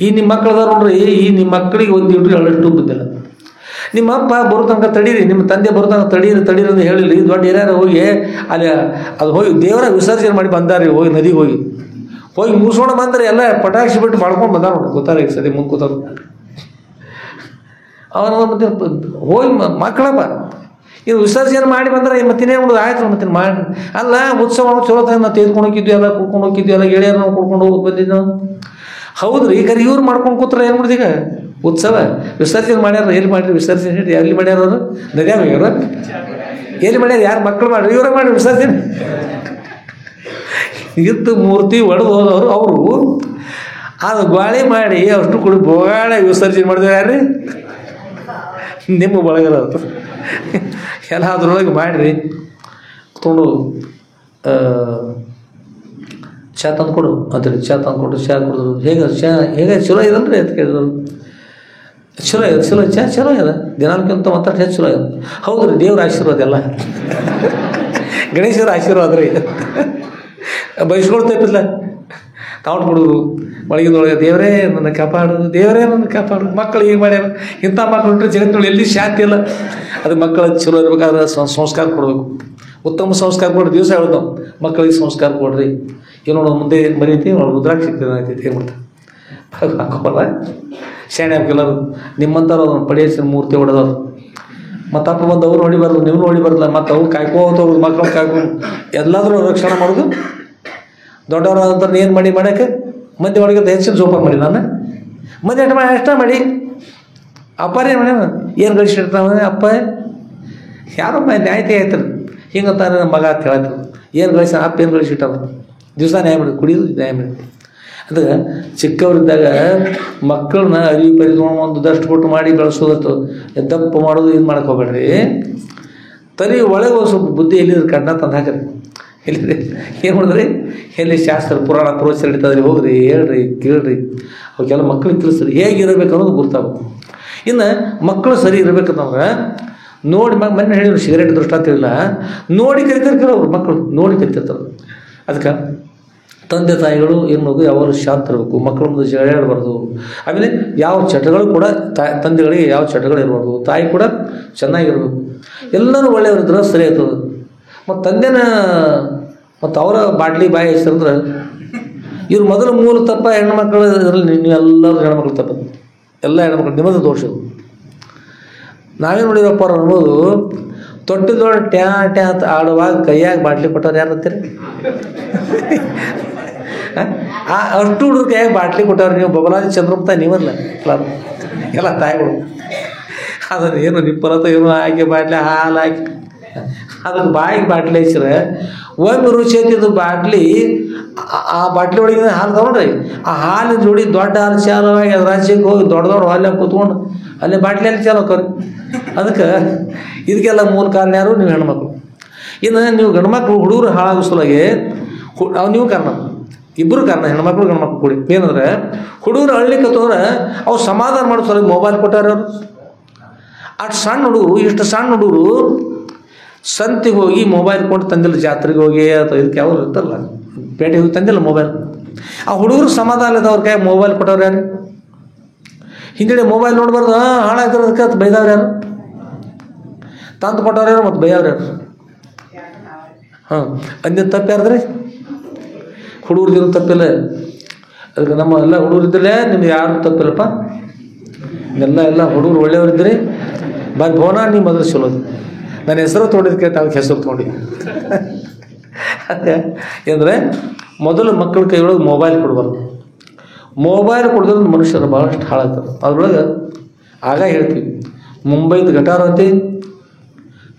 ಈ ನಿಮ್ಮ ಮಕ್ಕಳದಾರ ನೋಡ್ರಿ, ಈ ನಿಮ್ಮ ಮಕ್ಕಳಿಗೆ ಒಂದು ಇಟ್ಟು ಎಳ್ಳಷ್ಟು ಬುದ್ಧಿಲ್ಲ. ನಿಮ್ಮ ಅಪ್ಪ ಬರೋ ತನಕ ತಡೀರಿ, ನಿಮ್ಮ ತಂದೆ ಬರೋ ತನಕ ತಡೀರಿ ಅಂತ ಹೇಳಿರಿ. ದೊಡ್ಡ ಹಿರಿಯರು ಹೋಗಿ ಅಲ್ಲಿ ಅದು ಹೋಗಿ ದೇವರ ವಿಸರ್ಜನೆ ಮಾಡಿ ಬಂದಾರಿ. ಹೋಗಿ ನದಿಗೆ ಹೋಗಿ ಮುಗಿಸೋಣ ಬಂದರೆ ಎಲ್ಲ ಪಟಾಕ್ಷಿ ಬಿಟ್ಟು ಮಾಡ್ಕೊಂಡು ಬಂದ ನೋಡಿ. ಗೊತ್ತಾರೆ ಈಗ ಸದ್ಯ ಮುಂದೆ ಕೂತಾರ ಅವನ ಮತ್ತೆ ಹೋಗಿ ಮಕ್ಕಳಪ್ಪ ಇದು ವಿಸರ್ಜನೆ ಮಾಡಿ ಬಂದ್ರೆ ಮತ್ತಿನ್ನೇ ಮಾಡೋದು ಆಯ್ತು. ಮತ್ತೆ ಮಾಡಿ ಅಲ್ಲ ಉತ್ಸವ ಚಲೋ ನಾವು ತೆಗೆದುಕೊಂಡು ಹೋಗಿದ್ವಿ, ಎಲ್ಲ ಕುಡ್ಕೊಂಡು ಹೋಗಿದ್ವಿ, ಎಲ್ಲ ಗೆಳೆಯರು ನಾವು ಕುಡ್ಕೊಂಡು ಹೋಗಿ ಬಂದಿದ್ದು ನಾವು. ಹೌದ್ರಿ. ಈಗ ಇವ್ರು ಮಾಡ್ಕೊಂಡು ಕೂತ್ರೆ ಏನು ಮಾಡಿದೀಗ ಉತ್ಸವ ವಿಸರ್ಜನೆ ಮಾಡ್ಯಾರ. ಎಲ್ಲಿ ಮಾಡ್ರಿ ವಿಸರ್ಜನೆ? ಹೇಳಿ ಎಲ್ಲಿ ಮಾಡ್ಯಾರ ಅವರು? ನದ್ಯಾಗ ಹೋಗ್ಯಾರ. ಎಲ್ಲಿ ಮಾಡ್ಯಾರ? ಯಾರು ಮಕ್ಕಳು ಮಾಡ್ರಿ? ಇವ್ರ ಮಾಡ್ರಿ ವಿಸರ್ಜನೆ. ಇತ್ತು ಮೂರ್ತಿ ಒಡೆದು ಹೋದವರು ಅವರು ಅದು ಗಾಳಿ ಮಾಡಿ ಅಷ್ಟು ಕೂಡ ಬೋಗಾಳೆ ವಿಸರ್ಜನೆ ಮಾಡಿದ್ರೆ ಯಾರ್ರಿ? ನಿಮ್ಮ ಬಳಗದ ಎಲ್ಲ ಅದ್ರೊಳಗೆ ಮಾಡಿರಿ. ತೊಗೊಂಡು ಚಹಾ ತಂದು ಕೊಡು ಅಂತೇಳಿ ಚಹಾ ತಂದು ಕೊಟ್ಟು ಚಹಾ ಕುಡಿದ್ರು. ಹೇಗೆ ಚಲೋ ಇದಲ್ರಿ ಅಂತ ಕೇಳಿದ್ರು. ಚಲೋ ಚಲೋ ಇದೆ, ದಿನಾಲ್ಕಿಂತ ಮಾತಾಡಿ ಹೆಚ್ಚು ಚಲೋ ಇದೆ. ಹೌದು ರೀ, ದೇವ್ರ ಆಶೀರ್ವಾದ ಎಲ್ಲ, ಗಣೇಶರ ಆಶೀರ್ವಾದ ರೀ. ಬಯಸ್ಕೊಳ್ತೈತಿಲ್ಲ ತಾವು ಕೊಡೋದು ಮಳಗಿದೊಳಗೆ, ದೇವರೇ ನನ್ನ ಕಾಪಾಡು, ದೇವರೇ ನನ್ನ ಕಾಪಾಡು. ಮಕ್ಕಳು ಹೀಗೆ ಮಾಡ್ಯಾರ. ಇಂಥ ಮಕ್ಕಳು ಬಿಟ್ಟರೆ ಜಗತ್ತಿನೊಳಗೆ ಎಲ್ಲಿ ಶಾಂತಿ ಇಲ್ಲ. ಅದು ಮಕ್ಕಳ ಚಲೋ ಇರ್ಬೇಕಾದ್ರೆ ಸಂಸ್ಕಾರ ಕೊಡಬೇಕು. ಉತ್ತಮ ಸಂಸ್ಕಾರ ಕೊಡ್ರಿ. ದಿವಸ ಹೇಳ್ದು ಮಕ್ಕಳಿಗೆ ಸಂಸ್ಕಾರ ಕೊಡ್ರಿ. ಏನೋ ಮುಂದೆ ಮರೀತಿ ರುದ್ರಾಕ್ಷಿ ಸಿಗ್ತೈತಿ ಏನು ಮಾಡ್ತಾರೆ ಹಾಕೋಲ್ಲ ಶಾಣೆ ಹಾಕಿಲ್ಲರು ನಿಮ್ಮಂಥವ್ರು ಅದನ್ನು ಪಡಿಯಸಿನ ಮೂರ್ತಿ ಹೊಡೆದವ್ರು ಮತ್ತು ಅಪ್ಪ ಬಂದು ಅವ್ರು ಹೊಡಿಬಾರ್ದು ನೀವು ಹೊಡಿಬಾರ್ದಿಲ್ಲ ಮತ್ತು ಅವ್ರು ಕಾಯ್ಕೋತವ್ರು ಮಕ್ಕಳು ಕಾಯ್ಕೊಂಡು ಎಲ್ಲಾದರೂ ರಕ್ಷಣೆ ಮಾಡೋದು ದೊಡ್ಡವರಾದಂಥ ಏನು ಮಾಡಿ ಮಾಡೋಕ್ಕೆ ಮಂದಿ ಒಳಗೆ ಹೆಚ್ಚಿನ ಜೋಪಾನ ಮಾಡಿ ನಾನು ಮಂದಿ ಅಷ್ಟ ಮಾಡಿ ಅಪ್ಪರೇ ಮಾಡಿ ಏನು ಗಳಿಸಿರ್ತಾವೆ ಅಪ್ಪ ಯಾರೋ ನ್ಯಾಯತೆ ಆಯ್ತಲ್ಲ ಹಿಂಗಂತಾನೆ ನಮ್ಮ ಮಗ ಅಂತ ಹೇಳ್ತಾರೆ ಏನು ಗಳಿಸ ಅಪ್ಪ ಏನು ಗಳಿಸಿಟ್ಟಾವ ದಿವಸ ನ್ಯಾಯ ಮಾಡಿ ಕುಡಿಯೋದು ನ್ಯಾಯ ಮಾಡಿ ಅದು ಚಿಕ್ಕವರಿದ್ದಾಗ ಮಕ್ಕಳನ್ನ ಅರಿವು ಪರಿದ್ಕೊಂಡು ಒಂದು ದಷ್ಟು ಕೊಟ್ಟು ಮಾಡಿ ಬೆಳೆಸೋದತ್ತು ದಪ್ಪ ಮಾಡೋದು ಇದು ಮಾಡಕ್ಕೆ ಹೋಗ್ಬೇಡ್ರಿ ತಲೆ ಒಳಗೆ ಸ್ವಲ್ಪ ಬುದ್ಧಿ ಎಲ್ಲಿದ್ರು ಕಣ್ಣ ತಂದು ಹಾಕ್ರಿ ಎಲ್ಲಿರಿ ಏನು ಮಾಡಿದ್ರಿ ಎಲ್ಲಿ ಶಾಸ್ತ್ರ ಪುರಾಣ ಪ್ರೋತ್ಸಾಹ ನಡೀತದ್ರಿ ಹೋಗ್ರಿ ಹೇಳ್ರಿ ಕೇಳ್ರಿ ಅವಕ್ಕೆಲ್ಲ ಮಕ್ಕಳಿಗೆ ತಿಳಿಸ್ರಿ ಹೇಗಿರಬೇಕು ಅನ್ನೋದು ಗೊತ್ತಾಗುತ್ತೆ ಇನ್ನು ಮಕ್ಕಳು ಸರಿ ಇರಬೇಕಂತಂದ್ರೆ ನೋಡಿ ಮೊನ್ನೆ ಹೇಳಿದ್ರು ಸಿಗರೇಟ್ ದೃಷ್ಟ ಅಂತ ಹೇಳಿಲ್ಲ ನೋಡಿ ಕರಿತಿರ್ತಾರೆ ಅವ್ರು ಮಕ್ಕಳು ನೋಡಿ ಕರಿತಿರ್ತಾರೆ ಅದಕ್ಕೆ ತಂದೆ ತಾಯಿಗಳು ಏನು ಮಾಡೋದು ಯಾವಾಗಲೂ ಶಾಂತ ಇರಬೇಕು ಮಕ್ಕಳ ಮುಂದೆ ಜಗಳಾಡಬಾರ್ದು ಆಮೇಲೆ ಯಾವ ಚಟಗಳು ಕೂಡ ತಂದೆಗಳಿಗೆ ಯಾವ ಚಟಗಳು ಇರಬಾರ್ದು ತಾಯಿ ಕೂಡ ಚೆನ್ನಾಗಿರ್ಬೇಕು ಎಲ್ಲರೂ ಒಳ್ಳೆಯವರಿದ್ರೆ ಸರಿ ಆಗ್ತದೆ ಮತ್ತು ತಂದೆನ ಮತ್ತು ಅವರ ಬಾಟ್ಲಿ ಬಾಯಿ ಹೆಸರಂದ್ರೆ ಇವ್ರು ಮೊದಲು ಮೂಲ ತಪ್ಪ ಹೆಣ್ಮಕ್ಳು ಇದರಲ್ಲಿ ನೀವು ಎಲ್ಲರೂ ಹೆಣ್ಮಕ್ಳು ತಪ್ಪ ಎಲ್ಲ ಹೆಣ್ಮಕ್ಳು ನಿಮ್ಮದು ದೋಷ ನಾವೇನು ನೋಡಿರಪ್ಪ ಅನ್ನೋದು ತೊಟ್ಟಿದೊಳಗೆ ಟ್ಯಾ ಟ್ಯಾ ಅಂತ ಆಡುವಾಗ ಕೈಯಾಗ ಬಾಟ್ಲಿ ಕೊಟ್ಟವ್ರು ಯಾರು ಅಂತೀರಿ ಅಷ್ಟು ಹುಡುಗ್ರು ಕೈಯಾಗ ಬಾಟ್ಲಿ ಕೊಟ್ಟವ್ರು ನೀವು ಬಬಲಾದಿ ಚಂದ್ರಪ್ಪ ನೀವಲ್ಲ ಎಲ್ಲ ತಾಯಿಗಳು ಅದನ್ನು ಏನು ನಿಪ್ಪಲತ್ತ ಏನು ಹಾಕಿ ಬಾಟ್ಲಿ ಹಾಲು ಹಾಕಿ ಅದಕ್ಕೆ ಬಾಯಿಗೆ ಬಾಟ್ಲಿ ಹಚ್ಚಿದ್ರೆ ಒಮ್ಮೆ ರುಚಿ ಹತ್ತಿದ್ದು ಬಾಟ್ಲಿ ಆ ಬಾಟ್ಲಿ ಒಳಗಿನ ಹಾಲು ತಗೊಂಡ್ರಿ ಆ ಹಾಲಿನ ಜೋಡಿ ದೊಡ್ಡ ಹಾಲು ಚಾಲವಾಗಿ ಅದು ರಾಜ್ಯಕ್ಕೆ ಹೋಗಿ ದೊಡ್ಡ ದೊಡ್ಡ ಹಾಲೆ ಕೂತ್ಕೊಂಡು ಅಲ್ಲೇ ಬಾಟ್ಲಿಯಲ್ಲಿ ಚಾಲು ಹೋಗ್ರಿ ಅದಕ್ಕೆ ಇದಕ್ಕೆಲ್ಲ ಮೂಲ ಕಾರಣ ಯಾರು ನೀವು ಹೆಣ್ಮಕ್ಳು ಇನ್ನು ನೀವು ಗಂಡ್ಮಕ್ಳು ಹುಡುಗರು ಹಾಳಾಗಿಸೋಲಾಗೆ ನೀವು ಕಾರಣ ಇಬ್ಬರು ಕಾರಣ ಹೆಣ್ಮಕ್ಳು ಗಂಡ್ಮಕ್ಳು ಕೂಡಿ ಏನಂದ್ರೆ ಹುಡುಗರು ಅಳ್ಲಿಕ್ಕತ್ತಂದ್ರೆ ಅವು ಸಮಾಧಾನ ಮಾಡೋ ಸಲ ಮೊಬೈಲ್ ಕೊಟ್ಟಾರ ಅವರು ಅಷ್ಟು ಸಣ್ಣ ಹುಡುಗರು ಇಷ್ಟು ಸಣ್ಣ ಹುಡುಗರು ಸಂತಿಗೆ ಹೋಗಿ ಮೊಬೈಲ್ ಕೊಟ್ಟು ತಂದಿಲ್ಲ ಜಾತ್ರೆಗೆ ಹೋಗಿ ಅಥವಾ ಇದಕ್ಕೆ ಯಾವ್ದು ಇರ್ತಲ್ಲ ಪೇಟೆಗೆ ಹೋಗಿ ತಂದಿಲ್ಲ ಮೊಬೈಲ್ ಆ ಹುಡುಗರು ಸಮಾಧಾನ ಇದ್ದ ಅವ್ರ ಕೈ ಮೊಬೈಲ್ ಕೊಟ್ಟವ್ರು ಯಾರು ಹಿಂದೆ ಮೊಬೈಲ್ ನೋಡ್ಬಾರ್ದು ಹಾಳಾಗ್ತಿರೋದಕ್ಕೆ ಅದು ಬೈದವ್ರು ಯಾರು ತಂದು ಕೊಟ್ಟವ್ರು ಯಾರು ಮತ್ತು ಬೈಯವ್ರು ಯಾರು ಹಾಂ ಅಂದಿನ ತಪ್ಪು ಯಾರ್ದ್ರಿ ಹುಡುಗರ್ದಿರೋ ತಪ್ಪಿಲ್ಲ ಅದಕ್ಕೆ ನಮ್ಮ ಎಲ್ಲ ಹುಡುಗರಿದ್ದಲೇ ನಿಮ್ಗೆ ಯಾರು ತಪ್ಪಿಲ್ಲಪ್ಪ ಎಲ್ಲ ಹುಡುಗರು ಒಳ್ಳೆಯವರಿದ್ರಿ ಬಂದು ಭವನ ನೀವು ಮೊದಲು ಚಲೋದು ನನ್ನ ಹೆಸರು ತೊಗೊಂಡಿದ್ದಕ್ಕೆ ತಾವು ಹೆಸರು ತೊಗೊಂಡು ಅಂದರೆ ಮೊದಲು ಮಕ್ಕಳ ಕೈಯೊಳಗೆ ಮೊಬೈಲ್ ಕೊಡಬಾರ್ದು ಮೊಬೈಲ್ ಕೊಡೋದ್ರಿಂದ ಮನುಷ್ಯರು ಭಾಳಷ್ಟು ಹಾಳಾಗ್ತಾರೆ ಅದ್ರೊಳಗೆ ಆಗ ಹೇಳ್ತೀವಿ ಮುಂಬೈದು ಘಟಾರತಿ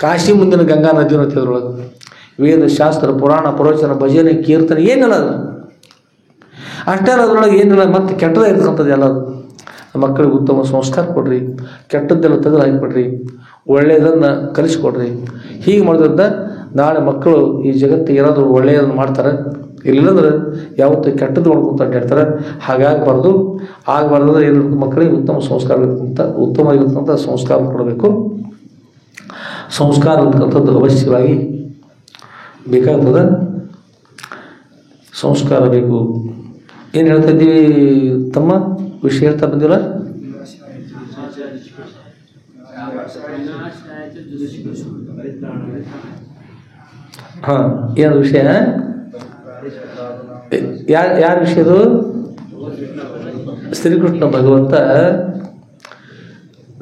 ಕಾಶಿ ಮುಂದಿನ ಗಂಗಾ ನದಿ ಅನ್ನತಿ ಅದ್ರೊಳಗೆ ವೇದ ಶಾಸ್ತ್ರ ಪುರಾಣ ಪ್ರವಚನ ಭಜನೆ ಕೀರ್ತನೆ ಏನಿಲ್ಲ ಅದು ಅಷ್ಟೇ ಅದ್ರೊಳಗೆ ಏನಿಲ್ಲ ಮತ್ತು ಕೆಟ್ಟದೇ ಇರ್ತಕ್ಕಂಥದ್ದು ಎಲ್ಲದು ಮಕ್ಕಳಿಗೆ ಉತ್ತಮ ಸಂಸ್ಕಾರ ಕೊಡ್ರಿ ಕೆಟ್ಟದ್ದೆಲ್ಲ ತೆಗೆದು ಹಾಕಿಬಿಡ್ರಿ ಒಳ್ಳೆಯದನ್ನು ಕಲಿಸ್ಕೊಡ್ರಿ ಹೀಗೆ ಮಾಡೋದ್ರಿಂದ ನಾಳೆ ಮಕ್ಕಳು ಈ ಜಗತ್ತಿಗೆ ಏನಾದರೂ ಒಳ್ಳೆಯದನ್ನು ಮಾಡ್ತಾರೆ ಇಲ್ಲಂದ್ರೆ ಯಾವತ್ತೂ ಕೆಟ್ಟದ್ದು ಮಾಡ್ಕೊಂತ ಅಡ್ಡಾಡ್ತಾರೆ ಹಾಗಾಗಬಾರ್ದು ಆಗಬಾರ್ದಂದ್ರೆ ಏನಿರ್ಬೇಕು ಮಕ್ಕಳಿಗೆ ಉತ್ತಮ ಸಂಸ್ಕಾರ ಇರ್ತಕ್ಕಂಥ ಉತ್ತಮವಾಗಿರ್ತಕ್ಕಂಥ ಸಂಸ್ಕಾರ ಕೊಡಬೇಕು ಸಂಸ್ಕಾರ ಅಂತಕ್ಕಂಥದ್ದು ಅವಶ್ಯವಾಗಿ ಬೇಕಾಗ್ತದೆ ಸಂಸ್ಕಾರ ಬೇಕು ಏನು ಹೇಳ್ತಾ ಇದ್ದೀವಿ ತಮ್ಮ ವಿಷಯ ಹೇಳ್ತಾ ಬಂದಿಲ್ಲ ಹಾಂ ಏನು ವಿಷಯ ಯಾರ ವಿಷಯದು ಶ್ರೀಕೃಷ್ಣ ಭಗವಂತ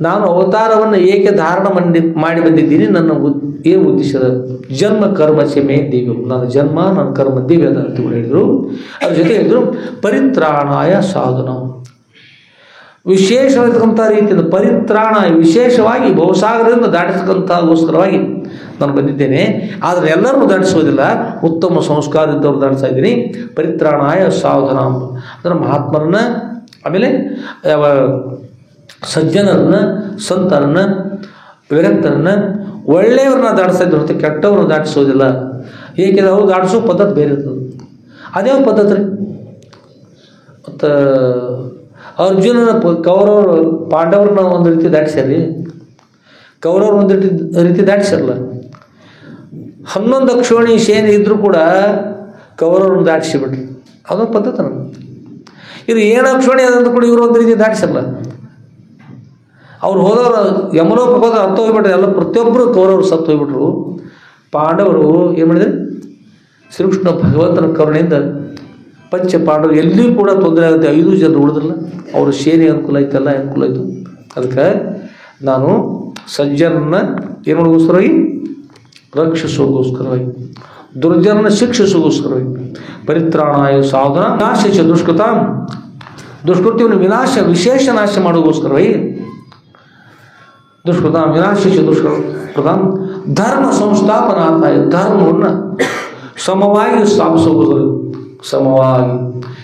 ನಾನು ಅವತಾರವನ್ನು ಏಕೆ ಧಾರಣ ಮಾಡಿ ಬಂದಿದ್ದೀನಿ ನನ್ನ ಏನು ಉದ್ದೇಶದ ಜನ್ಮ ಕರ್ಮ ಚಮೆ ದಿವ್ಯ ನನ್ನ ಜನ್ಮ ನನ್ನ ಕರ್ಮ ದಿವ್ಯದ ಅಂತ ಹೇಳಿದರು ಅದ್ರ ಜೊತೆ ಹೇಳಿದ್ರು ಪರಿತ್ರಾಣಾಯ ಸಾಧನ ವಿಶೇಷವಾಗಿರ್ತಕ್ಕಂಥ ರೀತಿಯಿಂದ ಪರಿತ್ರಾಣ ವಿಶೇಷವಾಗಿ ಭವಸಾಗರದಿಂದ ದಾಟಿಸ್ತಕ್ಕಂಥಗೋಸ್ಕರವಾಗಿ ನಾನು ಬಂದಿದ್ದೇನೆ ಆದರೆ ಎಲ್ಲರೂ ದಾಟಿಸೋದಿಲ್ಲ ಉತ್ತಮ ಸಂಸ್ಕಾರದಿಂದವ್ರು ದಾಟಿಸ್ತಾ ಇದ್ದೀನಿ ಪರಿತ್ರಾಣಾಯ ಸಾಧನ ಅಂದರೆ ಮಹಾತ್ಮರನ್ನ ಆಮೇಲೆ ಸಜ್ಜನರನ್ನ ಸಂತರನ್ನ ವಿರಕ್ತರನ್ನ ಒಳ್ಳೆಯವ್ರನ್ನ ದಾಟಿಸ್ತಾ ಇದ್ರು ಅಂತ ಕೆಟ್ಟವ್ರನ್ನ ದಾಟಿಸೋದಿಲ್ಲ ಏಕೆಂದ್ರೆ ಅವ್ರು ದಾಟಿಸೋ ಪದ್ಧತಿ ಬೇರೆ ಇರ್ತದೆ ಅದೇ ಪದ್ಧತಿ ರೀ ಮತ್ತು ಅರ್ಜುನನ ಕೌರವರು ಪಾಂಡವ್ರನ್ನ ಒಂದು ರೀತಿ ದಾಟಿಸ್ಯಾರಿ ಕೌರವ್ರ ಒಂದು ರೀತಿ ದಾಟಿಸಿರಲ್ಲ 11 ಅಕ್ಷೋಣಿ ಸೇನೆ ಇದ್ದರೂ ಕೂಡ ಕೌರವ್ರನ್ನ ದಾಟಿಸಿಬಿಟ್ರಿ ಅದೊಂದು ಪದ್ಧತಿ ನಮ್ಗೆ ಇದು 7 ಅಕ್ಷೋಣಿ ಅದಂತ ಕೂಡ ಇವರು ಒಂದು ರೀತಿ ದಾಟಿಸಲ್ಲ ಅವ್ರು ಹೋದವರು ಯಮಲೋಕಕ್ಕೆ ಹೋದ್ರೆ ಹತ್ತು ಹೋಗ್ಬಿಟ್ರು ಎಲ್ಲ ಪ್ರತಿಯೊಬ್ಬರು ಕೌರವರು ಸತ್ತು ಹೋಗ್ಬಿಟ್ರು ಪಾಂಡವರು ಏನು ಮಾಡಿದ್ರು ಶ್ರೀಕೃಷ್ಣ ಭಗವಂತನ ಕರುಣೆಯಿಂದ ಪಂಚಪಾಂಡವರು ಎಲ್ಲಿಯೂ ಕೂಡ ತೊಂದರೆ ಆಗುತ್ತೆ. 5 ಜನರು ಉಳಿದ್ರಲ್ಲ, ಅವರು ಸೇನೆ ಅನುಕೂಲ ಆಯ್ತು, ಎಲ್ಲ ಅನುಕೂಲ ಆಯಿತು. ಅದಕ್ಕೆ ನಾನು ಸಜ್ಜನನ್ನ ಏನು ಮಾಡೋಗೋಸ್ಕರವಾಗಿ ರಕ್ಷಿಸೋಗೋಸ್ಕರವಾಗಿ, ದುರ್ಜನನ ಶಿಕ್ಷಿಸೋಗೋಸ್ಕರವಾಗಿ, ಪರಿತ್ರಾಣಾಯ ಸಾಧನ ವಿನಾಶ ದುಷ್ಕೃತ, ದುಷ್ಕೃತ್ಯವನ್ನು ವಿನಾಶ ವಿಶೇಷ ನಾಶ ಮಾಡೋಗೋಸ್ಕರವಾಗಿ, ದುಷ್ಕೃತ ವಿನಾಶ ದುಷ್ಕೃತ ಧರ್ಮ ಸಂಸ್ಥಾಪನಾರ್ಥಾಯ, ಧರ್ಮವನ್ನು ಸಮವಾಗಿ ಸ್ಥಾಪಿಸೋಗೋಸ್ಕರ, ಸಮವಾಗಿ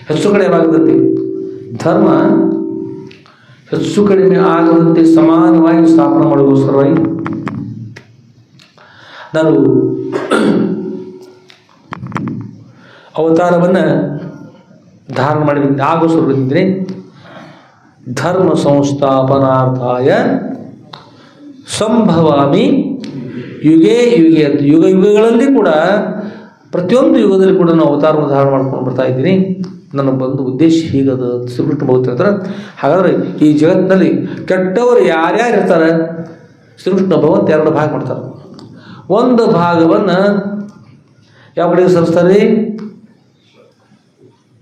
ಹೆಚ್ಚು ಕಡಿಮೆ ಆಗದಂತೆ, ಧರ್ಮ ಹೆಚ್ಚು ಕಡಿಮೆ ಆಗದಂತೆ ಸಮಾನವಾಗಿ ಸ್ಥಾಪನೆ ಮಾಡೋಗೋಸ್ಕರವಾಗಿ ನಾನು ಅವತಾರವನ್ನು ಧಾರಣ ಮಾಡಿ ಆಗೋಸ್ಕರ ಬಂದಿದ್ದೇನೆ. ಧರ್ಮ ಸಂಸ್ಥಾಪನಾರ್ಥಾಯ ಸಂಭವಾಮಿ ಯುಗೇ ಯುಗೆ ಅಂತ, ಯುಗ ಯುಗಗಳಲ್ಲಿ ಕೂಡ ಪ್ರತಿಯೊಂದು ಯುಗದಲ್ಲಿ ಕೂಡ ನಾನು ಅವತಾರವನ್ನು ಧಾರಣ ಮಾಡ್ಕೊಂಡು ಬರ್ತಾ ಇದ್ದೀನಿ. ನನ್ನ ಬಂದು ಉದ್ದೇಶ ಹೀಗದ ಶ್ರೀಕೃಷ್ಣ ಭಗವತ್ ಹೇಳ್ತಾರೆ. ಹಾಗಾದರೆ ಈ ಜಗತ್ತಿನಲ್ಲಿ ಕೆಟ್ಟವರು ಯಾರ್ಯಾರು ಇರ್ತಾರೆ, ಶ್ರೀಕೃಷ್ಣ ಭಗವಂತ 2 ಭಾಗ ಮಾಡ್ತಾರೆ. ಒಂದು ಭಾಗವನ್ನು ಯಾವ ಕಡೆಗೆ ಸರಿಸ್ತಾರೆ,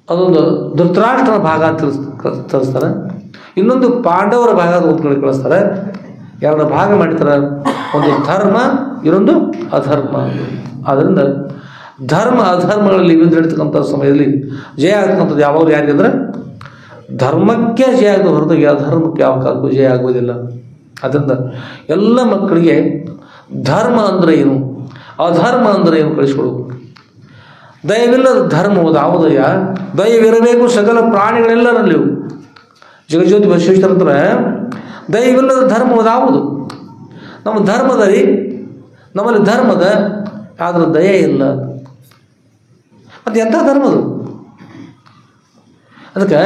ಅದೊಂದು ಧೃತರಾಷ್ಟ್ರನ ಭಾಗ ಅಂತ ತರಿಸ್ತಾರೆ. ಇನ್ನೊಂದು ಪಾಂಡವರ ಭಾಗ ಒಂದು ಕಡೆ ಕಳಿಸ್ತಾರೆ. 2 ಭಾಗ ಮಾಡಿರ್ತಾರೆ, ಒಂದು ಧರ್ಮ, ಇನ್ನೊಂದು ಅಧರ್ಮ. ಆದ್ದರಿಂದ ಧರ್ಮ ಅಧರ್ಮಗಳಲ್ಲಿ ಯುದ್ಧ ನಡೀತಕ್ಕಂಥ ಸಮಯದಲ್ಲಿ ಜಯ ಆಗ್ತಕ್ಕಂಥದ್ದು ಯಾವಾಗ ಯಾರಿಗಂದ್ರೆ ಧರ್ಮಕ್ಕೆ ಜಯ ಆಗದ ಹೊರತು ಅಧರ್ಮಕ್ಕೆ ಯಾವ ಕಾಲಕ್ಕೂ ಜಯ ಆಗುವುದಿಲ್ಲ. ಅದರಿಂದ ಎಲ್ಲ ಮಕ್ಕಳಿಗೆ ಧರ್ಮ ಅಂದರೆ ಏನು, ಅಧರ್ಮ ಅಂದರೆ ಏನು ಕಳಿಸ್ಕೊಡು. ದಯವಿಲ್ಲದ ಧರ್ಮವುದು ಯಾವುದಯ್ಯ, ದಯವಿರಬೇಕು ಸಕಲ ಪ್ರಾಣಿಗಳೆಲ್ಲರಲ್ಲಿಯೂ. ಜಗಜ್ಯೋತಿ ಬಸವೇಶ್ವರಂದ್ರೆ ದಯವಿಲ್ಲದ ಧರ್ಮವುದು ಯಾವುದು, ನಮ್ಮ ಧರ್ಮದಲ್ಲಿ ನಮ್ಮಲ್ಲಿ ಧರ್ಮದ ಆದ್ರೆ ದಯ ಇಲ್ಲ. ಮತ್ತು ಎಂಥ ಧರ್ಮದು? ಅದಕ್ಕೆ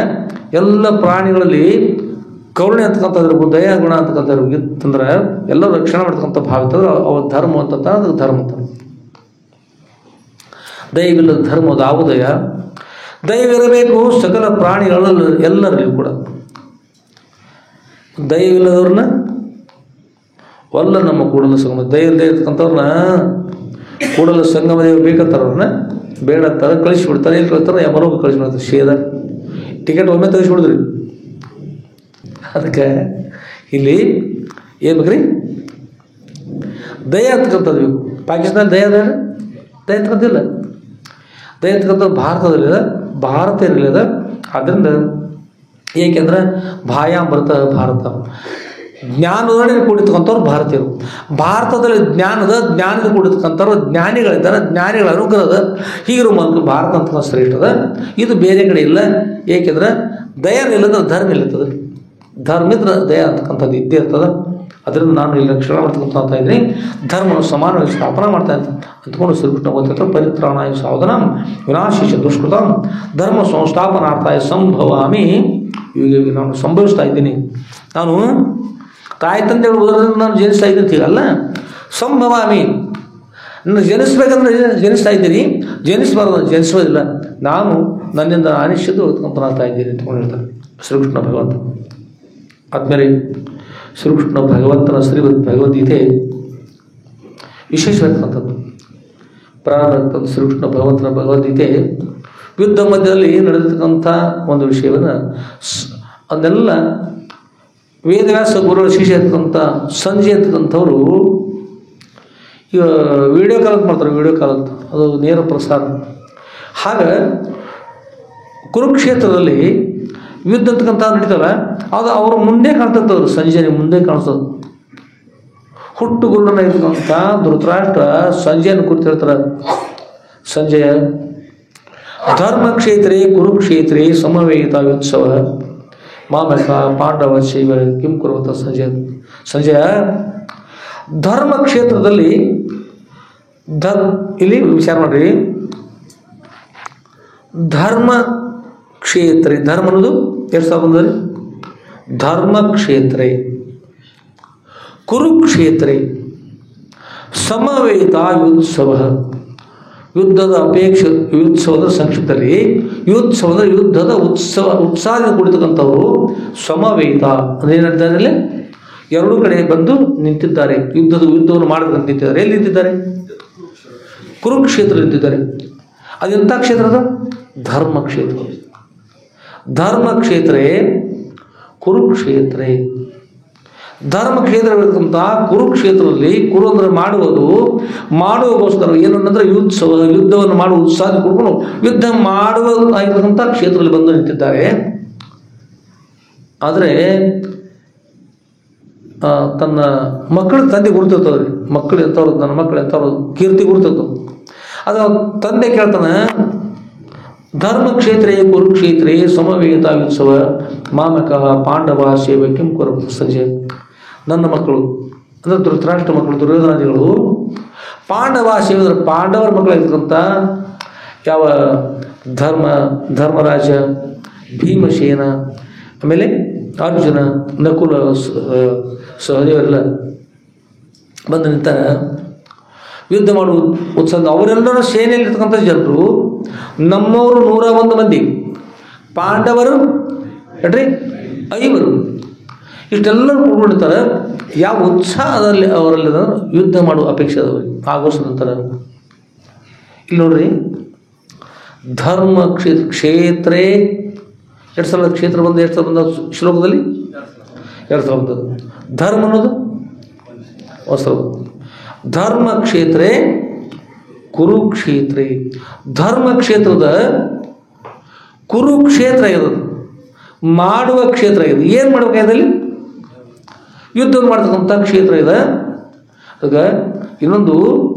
ಎಲ್ಲ ಪ್ರಾಣಿಗಳಲ್ಲಿ ಕರುಣೆ ಅಂತಕ್ಕಂಥದ್ದು, ದಯಾ ಗುಣ ಅಂತಕ್ಕಂಥದ್ದು ಇತ್ತಂದ್ರೆ ಎಲ್ಲರೂ ರಕ್ಷಣೆ ಮಾಡ್ತಕ್ಕಂಥ ಭಾವ ಇತ್ತಂದ್ರೆ ಅವ ಧರ್ಮ ಅಂತ, ಅದಕ್ಕೆ ಧರ್ಮ ಅಂತ. ದಯವಿಲ್ಲದ ಧರ್ಮದ ಯಾವುದಯ, ದಯವಿರಬೇಕು ಸಕಲ ಪ್ರಾಣಿಗಳಲ್ಲಿ ಎಲ್ಲರಲ್ಲಿಯೂ ಕೂಡ. ದಯವಿಲ್ಲದವ್ರನ್ನ ಒಲ್ಲ ನಮ್ಮ ಕೂಡಲ ಸಂಗಮ, ದಯ ಇಲ್ಲದೆ ಇರ್ತಕ್ಕಂಥವ್ರನ್ನ ಕೂಡಲ ಸಂಗಮ ದೇವ ಬೇಕಂತಾರವ್ರನ್ನ ಬೇಡ ಅಂತಾರೆ, ಕಳಿಸಿಬಿಡ್ತಾರೆ. ಎಲ್ಲಿ ಕಳಿಸ್ತಾರೆ, ಯಮರೋಗ ಕಳಿಸ್ಬಿಡ್ತಾರೆ. ಶೇದ ಟಿಕೆಟ್ ಒಮ್ಮೆ ತೆಗಿಸ್ಬಿಡಿದ್ರಿ. ಅದಕ್ಕೆ ಇಲ್ಲಿ ಏನು ಬೇಕ್ರಿ, ದಯ ಅಂತಕ್ಕಂಥದ್ದು ಬೇಕು. ಪಾಕಿಸ್ತಾನ ದಯ ಅಂತಕ್ಕಂಥದ್ದಿಲ್ಲ. ದಯ ಅಂತಕ್ಕಂಥದ್ದು ಭಾರತದಲ್ಲಿದೆ, ಭಾರತ ಇರಲಿಲ್ಲ. ಆದ್ದರಿಂದ ಏಕೆಂದ್ರೆ ಭಾಯಾಮೃತ ಭಾರತ, ಜ್ಞಾನದೊಡನೆ ಕೂಡಿರ್ತಕ್ಕಂಥವ್ರು ಭಾರತೀಯರು. ಭಾರತದಲ್ಲಿ ಜ್ಞಾನದ ಕೂಡಿರ್ತಕ್ಕಂಥವ್ರು ಜ್ಞಾನಿಗಳಿದ್ದಾರೆ, ಜ್ಞಾನಿಗಳ ಅನುಗ್ರಹದ ಹೀಗಿರೋ ಮೂಲಕ ಭಾರತ ಅಂತ ಶ್ರೇಷ್ಠದ. ಇದು ಬೇರೆ ಕಡೆ ಇಲ್ಲ. ಏಕೆಂದ್ರೆ ದಯ ಇಲ್ಲದ ಧರ್ಮ ಇಲ್ಲತ್ತದ, ಧರ್ಮ ಇದ್ರೆ ದಯ ಅಂತಕ್ಕಂಥದ್ದು ಇದ್ದೇ ಇರ್ತದೆ. ಅದರಿಂದ ನಾನು ಇಲ್ಲಿ ರಕ್ಷಣೆ ಮಾಡ್ತಕ್ಕಂಥ ಇದ್ದೀನಿ, ಧರ್ಮವನ್ನು ಸಮಾನವಾಗಿ ಸ್ಥಾಪನೆ ಮಾಡ್ತಾ ಅಂದ್ಕೊಂಡು ಶ್ರೀಕೃಷ್ಣ ಗೊತ್ತಿರ್ತಾರೆ. ಪರಿತ್ರಾಣಾಯ ಸಾಧನ ವಿನಾಶಿಷ ದುಷ್ಕೃತ ಧರ್ಮ ಸಂಸ್ಥಾಪನಾರ್ಥಾಯ ಸಂಭವಾಮಿ, ಇವಾಗ ನಾನು ಸಂಭವಿಸ್ತಾ ಇದ್ದೀನಿ. ನಾನು ತಾಯಿ ತಂದೆ ಉದರದಿಂದ ನಾನು ಜನಿಸ್ತಾ ಇದ್ದೀನಿ ಅಲ್ಲ, ಸಂಭವಾಮಿ, ನಾನು ಜನಿಸ್ಬೇಕಂದ್ರೆ ಜನಿಸ್ತಾ ಇದ್ದೀನಿ, ಜನಿಸಬಾರ್ದು ಜನಿಸೋದಿಲ್ಲ, ನಾನು ನನ್ನಿಂದ ಅನಿಶ್ಚಿತ ಹೊತ್ಕೊಂತಾಗ್ತಾ ಇದ್ದೀನಿ ಅಂದ್ಕೊಂಡಿರ್ತಾರೆ ಶ್ರೀಕೃಷ್ಣ ಭಗವಂತ. ಆದ್ಮೇಲೆ ಶ್ರೀಕೃಷ್ಣ ಭಗವಂತನ ಶ್ರೀಮದ್ ಭಗವದ್ಗೀತೆ ವಿಶೇಷವಾಗಿರ್ತಕ್ಕಂಥದ್ದು. ಪ್ರಾರಂಭ ಶ್ರೀಕೃಷ್ಣ ಭಗವಂತನ ಭಗವದ್ಗೀತೆ ಯುದ್ಧ ಮಧ್ಯದಲ್ಲಿ ನಡೆದಿರ್ತಕ್ಕಂಥ ಒಂದು ವಿಷಯವನ್ನು ಅದನ್ನೆಲ್ಲ ವೇದವ್ಯಾಸ ಗುರುಗಳ ಶಿಷ್ಯ ಇರ್ತಕ್ಕಂಥ ಸಂಜೆ ಇರ್ತಕ್ಕಂಥವ್ರು ಈಗ ವಿಡಿಯೋ ಕಾಲ್ ಮಾಡ್ತಾರೆ. ವಿಡಿಯೋ ಕಾಲ್ ಅಂತ ಅದು ನೇರ ಪ್ರಸಾರ. ಹಾಗೆ ಕುರುಕ್ಷೇತ್ರದಲ್ಲಿ ಯುದ್ಧ ಅಂತಕ್ಕಂಥ ನಡೀತಲ್ಲ, ಅದು ಅವ್ರ ಮುಂದೆ ಕಾಣ್ತದವ್ರು, ಸಂಜೆನೆ ಮುಂದೆ ಕಾಣಿಸ್ತದೆ. ಹುಟ್ಟು ಗುರುಡನ ಇರ್ತಕ್ಕಂಥ ಧೃತರಾಷ್ಟ್ರ ಸಂಜೆಯನ್ನು ಕುರಿತು ಹೇಳ್ತಾರೆ. ಸಂಜಯ ಧರ್ಮಕ್ಷೇತ್ರೇ ಕುರುಕ್ಷೇತ್ರೇ ಸಮವೇತ ಉತ್ಸವ ಮಾಮಕ ಪಾಂಡವ ಶೈವ ಕಿಂ ಕುರುವತ ಸಂಜಯ. ಸಂಜಯ ಧರ್ಮ ಕ್ಷೇತ್ರದಲ್ಲಿ ಇಲ್ಲಿ ವಿಚಾರ ಮಾಡ್ರಿ, ಧರ್ಮ ಕ್ಷೇತ್ರ, ಧರ್ಮ ಅನ್ನೋದು ಎಷ್ಟು ಸಾವಿರ ಬಂದರೆ ಧರ್ಮಕ್ಷೇತ್ರೇ ಕುರುಕ್ಷೇತ್ರೇ ಸಮವೇತ ಯುತ್ಸವ. ಯುದ್ಧದ ಅಪೇಕ್ಷೆ, ಯುತ್ಸವದ ಸಂಕ್ಷಿಪ್ತದಲ್ಲಿ ಯುತ್ಸವದ ಯುದ್ಧದ ಉತ್ಸಾಹದಿಂದ ಕೂಡಿರ್ತಕ್ಕಂಥವರು ಸಮವೇತ ಅಂದರೆ ಏನಿದ್ದಾರೆ, ಎರಡೂ ಕಡೆ ಬಂದು ನಿಂತಿದ್ದಾರೆ. ಯುದ್ಧವನ್ನು ಮಾಡಬೇಕಂತ ನಿಂತಿದ್ದಾರೆ. ಎಲ್ಲಿ ನಿಂತಿದ್ದಾರೆ? ಕುರುಕ್ಷೇತ್ರ ನಿಂತಿದ್ದಾರೆ. ಅದೆಂಥ ಕ್ಷೇತ್ರ? ಅದು ಧರ್ಮಕ್ಷೇತ್ರ. ಧರ್ಮಕ್ಷೇತ್ರೇ ಕುರುಕ್ಷೇತ್ರೇ. ಧರ್ಮಕ್ಷೇತ್ರವಿರ್ತಕ್ಕಂಥ ಕುರುಕ್ಷೇತ್ರದಲ್ಲಿ ಕುರು ಅಂದರೆ ಮಾಡುವಗೋಸ್ಕರ ಏನಂದ್ರೆ ಯುದ್ಧವನ್ನು ಮಾಡುವ ಉತ್ಸಾಹ ಕೊಡ್ಕೊಂಡು ಯುದ್ಧ ಮಾಡುವಾಗಿರ್ತಕ್ಕಂಥ ಕ್ಷೇತ್ರದಲ್ಲಿ ಬಂದು ನಿಂತಿದ್ದಾರೆ. ಆದರೆ ತನ್ನ ಮಕ್ಕಳ ತಂದೆ ಗುರುತಿರ್ತದೆ ರೀ. ಮಕ್ಕಳು ಎಂಥವ್ರು, ನನ್ನ ಮಕ್ಕಳು ಎಂಥವ್ರು ಕೀರ್ತಿ ಗುರುತಿರ್ತದೆ. ಅದು ತಂದೆ ಕೇಳ್ತಾನೆ, ಧರ್ಮಕ್ಷೇತ್ರೇ ಕುರುಕ್ಷೇತ್ರೇ ಸಮವೇತ ಉತ್ಸವ ಮಾಮಕ ಪಾಂಡವ ಸೇವೆ ಕಿಂ ಕುರು ಸಂಜೆ. ನನ್ನ ಮಕ್ಕಳು ಅಂದರೆ ಧೃತರಾಷ್ಟ್ರ ಮಕ್ಕಳು, ದುರ್ಯೋಧನಾದಿಗಳು ಪಾಂಡವ ಸೇವೆ, ಪಾಂಡವರ ಮಕ್ಕಳಾಗಿರ್ತಕ್ಕಂಥ ಯಾವ ಧರ್ಮರಾಜ, ಭೀಮಸೇನ, ಆಮೇಲೆ ಅರ್ಜುನ, ನಕುಲ, ಸಹದೇವರೆಲ್ಲ ಬಂದು ನಿಂತಾರ ಯುದ್ಧ ಮಾಡುವ ಉತ್ಸಾಹ. ಅವರೆಲ್ಲರ ಸೇನೆಯಲ್ಲಿರ್ತಕ್ಕಂಥ ಜನರು ನಮ್ಮವರು 101 ಮಂದಿ, ಪಾಂಡವರು ಹೇಳ್ರಿ 5. ಇಷ್ಟೆಲ್ಲರೂ ಕೂಡ್ಕೊಂಡಿರ್ತಾರೆ. ಯಾವ ಉತ್ಸಾಹದಲ್ಲಿ ಅವರಲ್ಲಿ ಯುದ್ಧ ಮಾಡುವ ಅಪೇಕ್ಷೆ ಅದಾವ್ರಿ. ಆಗೋಸ್ ನಂತರ ಇಲ್ಲಿ ನೋಡ್ರಿ, ಧರ್ಮ ಕ್ಷೇತ್ರೇ 2 ಸಲ ಕ್ಷೇತ್ರ ಬಂದ 2 ಸಲ ಬಂದ ಶ್ಲೋಕದಲ್ಲಿ 2 ಸಲ ಬಂದದ್ದು. ಧರ್ಮ ಅನ್ನೋದು 1 ಸಲ. ಧರ್ಮಕ್ಷೇತ್ರೇ ಕುರುಕ್ಷೇತ್ರೇ. ಧರ್ಮಕ್ಷೇತ್ರದ ಕುರುಕ್ಷೇತ್ರ ಇರೋದು ಮಾಡುವ ಕ್ಷೇತ್ರ ಇದೆ. ಏನು ಮಾಡ್ಬೇಕಾದಲ್ಲಿ ಯುದ್ಧ ಮಾಡ್ತಕ್ಕಂಥ ಕ್ಷೇತ್ರ ಇದೆ. ಆಗ ಇನ್ನೊಂದು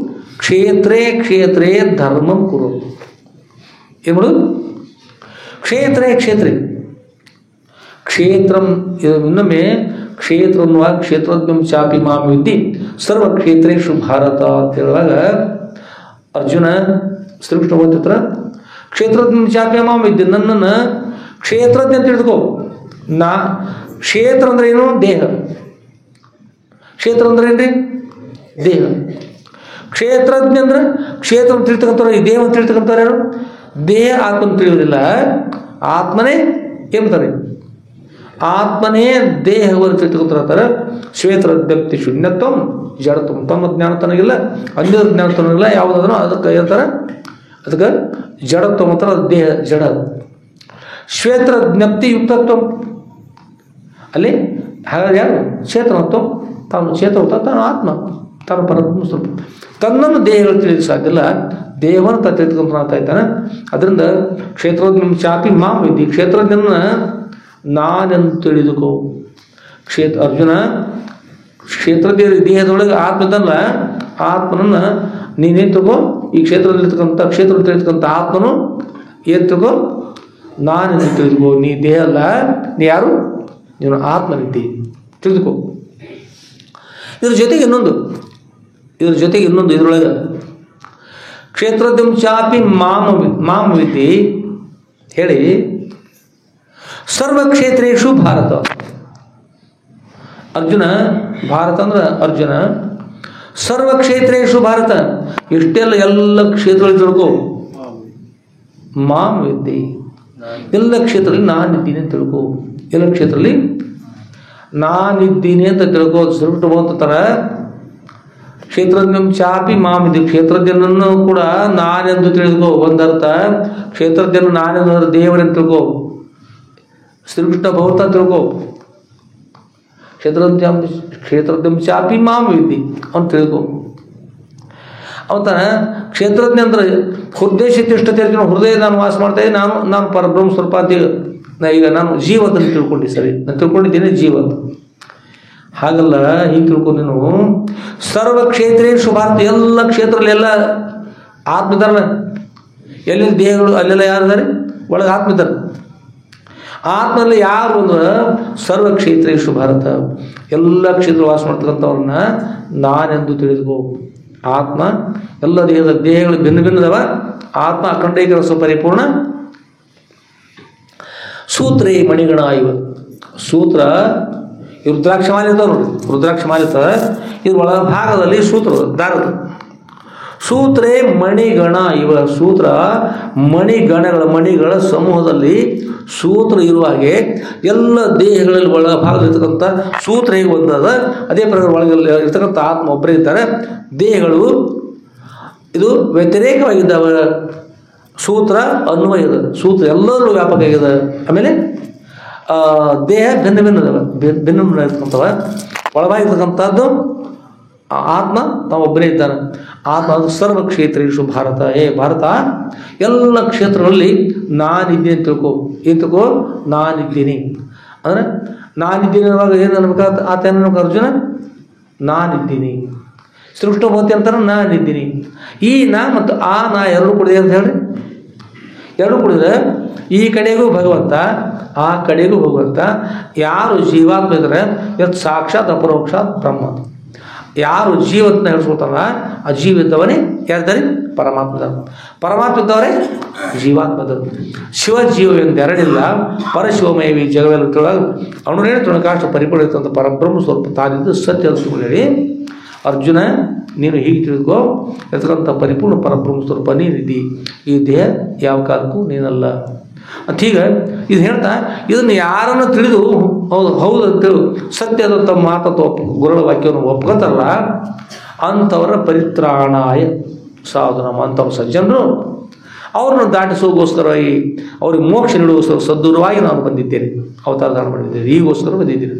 ಕ್ಷೇತ್ರೇ ಧರ್ಮಂ ಕುರು. ಏನು ಮಾಡೋದು? ಕ್ಷೇತ್ರೇ ಕ್ಷೇತ್ರಂ. ಇನ್ನೊಮ್ಮೆ ಕ್ಷೇತ್ರನ್ನುವ ಕ್ಷೇತ್ರಜ್ಞಂ ಚಾಪಿ ಮಾಂ ವಿದ್ಧಿ ಸರ್ವ ಕ್ಷೇತ್ರೇಷು ಭಾರತ ಅಂತ ಹೇಳುವಾಗ ಅರ್ಜುನ ಶ್ರೀಕೃಷ್ಣ ಓದ್ತಿತ್ರ, ಕ್ಷೇತ್ರಜ್ಞಂ ಚಾಪಿ ಮಾಂ ವಿದ್ಧಿ, ನನ್ನನ್ನು ಕ್ಷೇತ್ರಜ್ಞ ಅಂತ ತಿಳಿದುಕೋ. ಕ್ಷೇತ್ರ ಅಂದ್ರೆ ಏನು? ದೇಹ. ಕ್ಷೇತ್ರ ಅಂದ್ರೆ ಏನ್ರಿ? ದೇಹ. ಕ್ಷೇತ್ರಜ್ಞ ಅಂದ್ರೆ ಕ್ಷೇತ್ರ ಅಂತ ತಿಳ್ತಕ್ಕಂಥವ್ರು, ಈ ದೇಹ ಅಂತ ತಿಳ್ತಕ್ಕಂಥವ್ರು ಯಾರು? ದೇಹ ಆತ್ಮನ ತಿಳಿಯೋದಿಲ್ಲ, ಆತ್ಮನೇ ಎಂಬುತ್ತಾರೆ. ಆತ್ಮನೇ ದೇಹವನ್ನು ತಿಳ್ತಕ್ಕಂಥವ್ರು. ಶ್ವೇತ್ರದ್ಯಪ್ತಿ ಶೂನ್ಯತ್ವಂ ಜಡತ್ವಂ. ತಮ್ಮ ಜ್ಞಾನ ತನಗಿಲ್ಲ, ಅನ್ಯದ ಜ್ಞಾನ ತನಗಿಲ್ಲ, ಯಾವುದಾದ್ರೂ ಅದಕ್ಕೆ ಹೇಳ್ತಾರೆ, ಅದಕ್ಕೆ ಜಡತ್ವ ಮಾತ್ರ. ದೇಹ ಜಡ. ಶ್ವೇತ್ರ ಜ್ಞಪ್ತಿ ಯುಕ್ತತ್ವ, ಅಲ್ಲಿ ಹಾಗಾದ್ರೆ ಯಾರು? ಚೇತನತ್ವ. ತಾನು ಚೇತನತ್ವ, ತಾನು ಆತ್ಮ, ತಾನು ಪರಬ್ರಹ್ಮ ಸ್ವರೂಪ. ತನ್ನನ್ನು ದೇಹಗಳು ತಿಳಿದು ಸಾಧ್ಯ ಇಲ್ಲ, ದೇಹವನ್ನು ತಿಳ್ಕೊಂತ ಇದ್ದಾನೆ. ಅದರಿಂದ ಕ್ಷೇತ್ರಜ್ಞ ಚಾಪಿ ಮಾಂ ವಿದ್ಧಿ, ಕ್ಷೇತ್ರಜ್ಞನ ನಾನೆಂದು ತಿಳಿದುಕೋ. ಅರ್ಜುನ ಕ್ಷೇತ್ರದೇ ದೇಹದೊಳಗೆ ಆತ್ಮ ಇದ್ದಲ್ಲ, ಆತ್ಮನನ್ನು ನೀನೇನು ತಿಳ್ಕೊ. ಈ ಕ್ಷೇತ್ರದಲ್ಲಿರ್ತಕ್ಕಂಥ ತಿಳಿತಕ್ಕಂಥ ಆತ್ಮನು ಏನು ತಿಳ್ಕೊ? ನಾನೆಂದು ತಿಳಿದುಕೋ. ನೀ ದೇಹ ಅಲ್ಲ, ನೀ ಯಾರು? ನೀನು ಆತ್ಮನಿದ್ದಿ, ತಿಳಿದುಕೋ. ಇದ್ರ ಜೊತೆಗೆ ಇನ್ನೊಂದು ಇದರೊಳಗೆ ಕ್ಷೇತ್ರದ್ಯಂ ಚಾಪಿ ಮಾಂ ವಿದ್ಧಿ ಹೇಳಿ ಸರ್ವಕ್ಷೇತ್ರೇಷು ಭಾರತ. ಅರ್ಜುನ, ಭಾರತ ಅಂದ್ರೆ ಅರ್ಜುನ, ಸರ್ವಕ್ಷೇತ್ರೇಷು ಭಾರತ, ಇಷ್ಟೆಲ್ಲ ಎಲ್ಲ ಕ್ಷೇತ್ರಗಳಲ್ಲಿ ತಿಳ್ಕೋ. ಮಾಂ ವಿದ್ಧಿ, ಎಲ್ಲ ಕ್ಷೇತ್ರದಲ್ಲಿ ನಾನಿದ್ದೀನಿ ಅಂತ ತಿಳ್ಕೋ. ಎಲ್ಲ ಕ್ಷೇತ್ರದಲ್ಲಿ ನಾನಿದ್ದೀನಿ ಅಂತ ತಿಳ್ಕೋ. ಶ್ರೀಕೃಷ್ಣ ಅಂತಾರ, ಕ್ಷೇತ್ರಜ್ಞಂ ಚಾಪಿ ಮಾಂ ವಿದ್ಧಿ, ಕ್ಷೇತ್ರಜ್ಞನನ್ನು ಕೂಡ ನಾನೆಂದು ತಿಳಿದುಕೋ. ಒಂದರ್ಥ ಕ್ಷೇತ್ರಜ್ಞನು ನಾನೆಂದು ದೇವರೆಂದು ತಿಳ್ಕೋ. ಶ್ರೀಕೃಷ್ಣ ಭಗವಂತ ತಿಳ್ಕೋ. ಕ್ಷೇತ್ರಜ್ಞಂ ಚಾಪಿ ಮಾಂ ವಿದ್ಧಿ ಅಂತ ತಿಳ್ಕೋ. ಅವತಾನ ಕ್ಷೇತ್ರಜ್ಞ ಅಂದ್ರೆ ಹೃದಯ ತಿಷ್ಠತೆ, ಹೃದಯ ನಾನು ವಾಸ ಮಾಡ್ತಾ ಇದ್ದೀನಿ, ನಾನು ಪರಬ್ರಹ್ಮ ಸ್ವರೂಪ ಅಂತ. ಈಗ ನಾನು ಜೀವಂತ ತಿಳ್ಕೊಂಡಿ, ಸರಿ, ನಾನು ತಿಳ್ಕೊಂಡಿದ್ದೇನೆ ಜೀವಂತ. ಹಾಗಲ್ಲ, ಹೀಗೆ ತಿಳ್ಕೊಂಡು ನೀನು ಸರ್ವ ಕ್ಷೇತ್ರೇಷು ಭಾರತ, ಎಲ್ಲ ಕ್ಷೇತ್ರದಲ್ಲಿ ಎಲ್ಲ ಆತ್ಮ ಇದ್ದಾರಲ್ಲ, ಎಲ್ಲೆಲ್ಲಿ ದೇಹಗಳು ಅಲ್ಲೆಲ್ಲ ಯಾರಿದ್ದಾರೆ? ಒಳಗೆ ಆತ್ಮ ಇದ್ದಾರೆ. ಆತ್ಮಲ್ಲಿ ಯಾರು ಅಂದ್ರೆ ಸರ್ವ ಕ್ಷೇತ್ರೇಷು ಭಾರತ, ಎಲ್ಲ ಕ್ಷೇತ್ರ ವಾಸ ಮಾಡ್ತಕ್ಕಂಥವ್ರನ್ನ ನಾನೆಂದು ತಿಳಿದುಕೋ. ಆತ್ಮ ಎಲ್ಲ ದೇಹಗಳು ಭಿನ್ನದವ, ಆತ್ಮ ಅಖಂಡೈಕ ರಸ ಪರಿಪೂರ್ಣ. ಸೂತ್ರೇ ಮಣಿಗಣ ಇವ. ಸೂತ್ರ ಈ ರುದ್ರಾಕ್ಷ ಮಾಲೆ ಇರ್ತಾವ ನೋಡಿ, ರುದ್ರಾಕ್ಷ ಮಾಲೆ ಇರ್ತದೆ, ಇದ್ರ ಒಳ ಭಾಗದಲ್ಲಿ ಸೂತ್ರ ದಾರದ. ಸೂತ್ರೇ ಮಣಿಗಣ ಇವ. ಸೂತ್ರ ಮಣಿಗಳ ಸಮೂಹದಲ್ಲಿ ಸೂತ್ರ ಇರುವ ಹಾಗೆ ಎಲ್ಲ ದೇಹಗಳಲ್ಲಿ ಒಳ ಭಾಗದಲ್ಲಿರ್ತಕ್ಕಂಥ ಸೂತ್ರ ಹೇಗೆ ಒಂದದ, ಅದೇ ಪ್ರಕಾರ ಒಳಗಲ್ಲಿ ಇರ್ತಕ್ಕಂಥ ಆತ್ಮ ಒಬ್ಬರೇ ಇದ್ದಾರೆ. ದೇಹಗಳು ಇದು ವ್ಯತಿರೇಕವಾಗಿದ್ದಾವೆ. ಸೂತ್ರ ಅನ್ವಯದ, ಸೂತ್ರ ಎಲ್ಲರೂ ವ್ಯಾಪಕ ಆಗಿದೆ. ಆಮೇಲೆ ದೇಹ ಭಿನ್ನ ಭಿನ್ನದವ, ಭಿನ್ನ ಭಿನ್ನ ಇರ್ತಕ್ಕಂಥವ. ಒಳಗಾಗಿರ್ತಕ್ಕಂಥದ್ದು ಆತ್ಮ ತಾವೊಬ್ಬನೇ ಇದ್ದಾನೆ. ಆತ್ಮ ಅದು ಸರ್ವ ಕ್ಷೇತ್ರೇಶು ಭಾರತ. ಭಾರತ ಎಲ್ಲ ಕ್ಷೇತ್ರಗಳಲ್ಲಿ ನಾನಿದ್ದೀನಿ ಅಂತ ತಿಳ್ಕೊ. ಏನು ತಿಳ್ಕೊ? ನಾನಿದ್ದೀನಿ ಅಂದರೆ ನಾನಿದ್ದೀನಿ ಅನ್ನುವಾಗ ಏನು ಅನ್ಬೇಕಾದ ಆತ ಏನು ಅನ್ಬೇಕು? ಅರ್ಜುನ ನಾನಿದ್ದೀನಿ. ಶ್ರೀಕೃಷ್ಣ ಭಗವತಿ ಅಂತಾರೆ ನಾನಿದ್ದೀನಿ. ಈ ನಾ ಮತ್ತು ಆ ನಾ ಎರಡೂ ಕೂಡಿದೆ ಅಂತ ಹೇಳ್ರಿ. ಎರಡೂ ಕೂಡಿದ್ರೆ ಈ ಕಡೆಗೂ ಭಗವಂತ, ಆ ಕಡೆಗೂ ಭಗವಂತ. ಯಾರು ಜೀವಾತ್ಮ ಇದ್ದಾರೆ ಇವತ್ತು ಸಾಕ್ಷಾತ್ ಅಪರೋಕ್ಷಾತ್ ಬ್ರಹ್ಮ. ಯಾರು ಜೀವತ್ನ ಹೇಳ್ಸ್ಕೊಳ್ತಾರ ಆ ಜೀವ ಇದ್ದವನೇ ಯಾರಿದ್ದಾರೆ? ಪರಮಾತ್ಮದ. ಪರಮಾತ್ಮ ಇದ್ದವರೇ ಜೀವಾತ್ಮದರು. ಶಿವ ಜೀವ ಎಂದೆರಡಿಲ್ಲ, ಪರಶಿವಮಯವಿ ಜಗವೆಲ್ಲ ತಿಳುವಾಗ ಅವನೇನು ತೃಣಕಾಷ್ಟ ಪರಿಪೂರ್ಣ ಪರಬ್ರಹ್ಮ ಸ್ವರೂಪ ತಾನಿದ್ದು ಸತ್ಯ ಅಂತ ಹೇಳಿ ಅರ್ಜುನ ನೀನು ಹೀಗೆ ತಿಳಿದುಕೋ, ಇರ್ತಕ್ಕಂಥ ಪರಿಪೂರ್ಣ ಪರಬ್ರಹ್ಮ ಸ್ವರೂಪ ನೀನಿದ್ದಿ, ಈ ದೇಹ ಯಾವ ಕಾಲಕ್ಕೂ ನೀನಲ್ಲ ಅಂತ. ಹೀಗೆ ಇದು ಹೇಳ್ತಾ ಇದನ್ನು ಯಾರನ್ನು ತಿಳಿದು ಹೌದು ಅಂತೇಳಿ ಸತ್ಯದ ತಮ್ಮ ಮಾತತ್ವ ಗುರುಗಳ ವಾಕ್ಯವನ್ನು ಒಪ್ಕೊತಾರಲ್ಲ ಅಂಥವರ ಪರಿತ್ರಾಣಾಯ ಸಾಧನ. ಅಂಥವ್ರ ಸಜ್ಜನರು ಅವ್ರನ್ನ ದಾಟಿಸೋಗೋಸ್ಕರ ಅವ್ರಿಗೆ ಮೋಕ್ಷ ನೀಡುಗೋಸ್ಕರ ಸದ್ದೂರವಾಗಿ ನಾನು ಬಂದಿದ್ದೇನೆ, ಅವತಾರ ಧಾರಣ ಮಾಡಿದ್ದೇನೆ, ಈಗೋಸ್ಕರ ಬಂದಿದ್ದೇನೆ.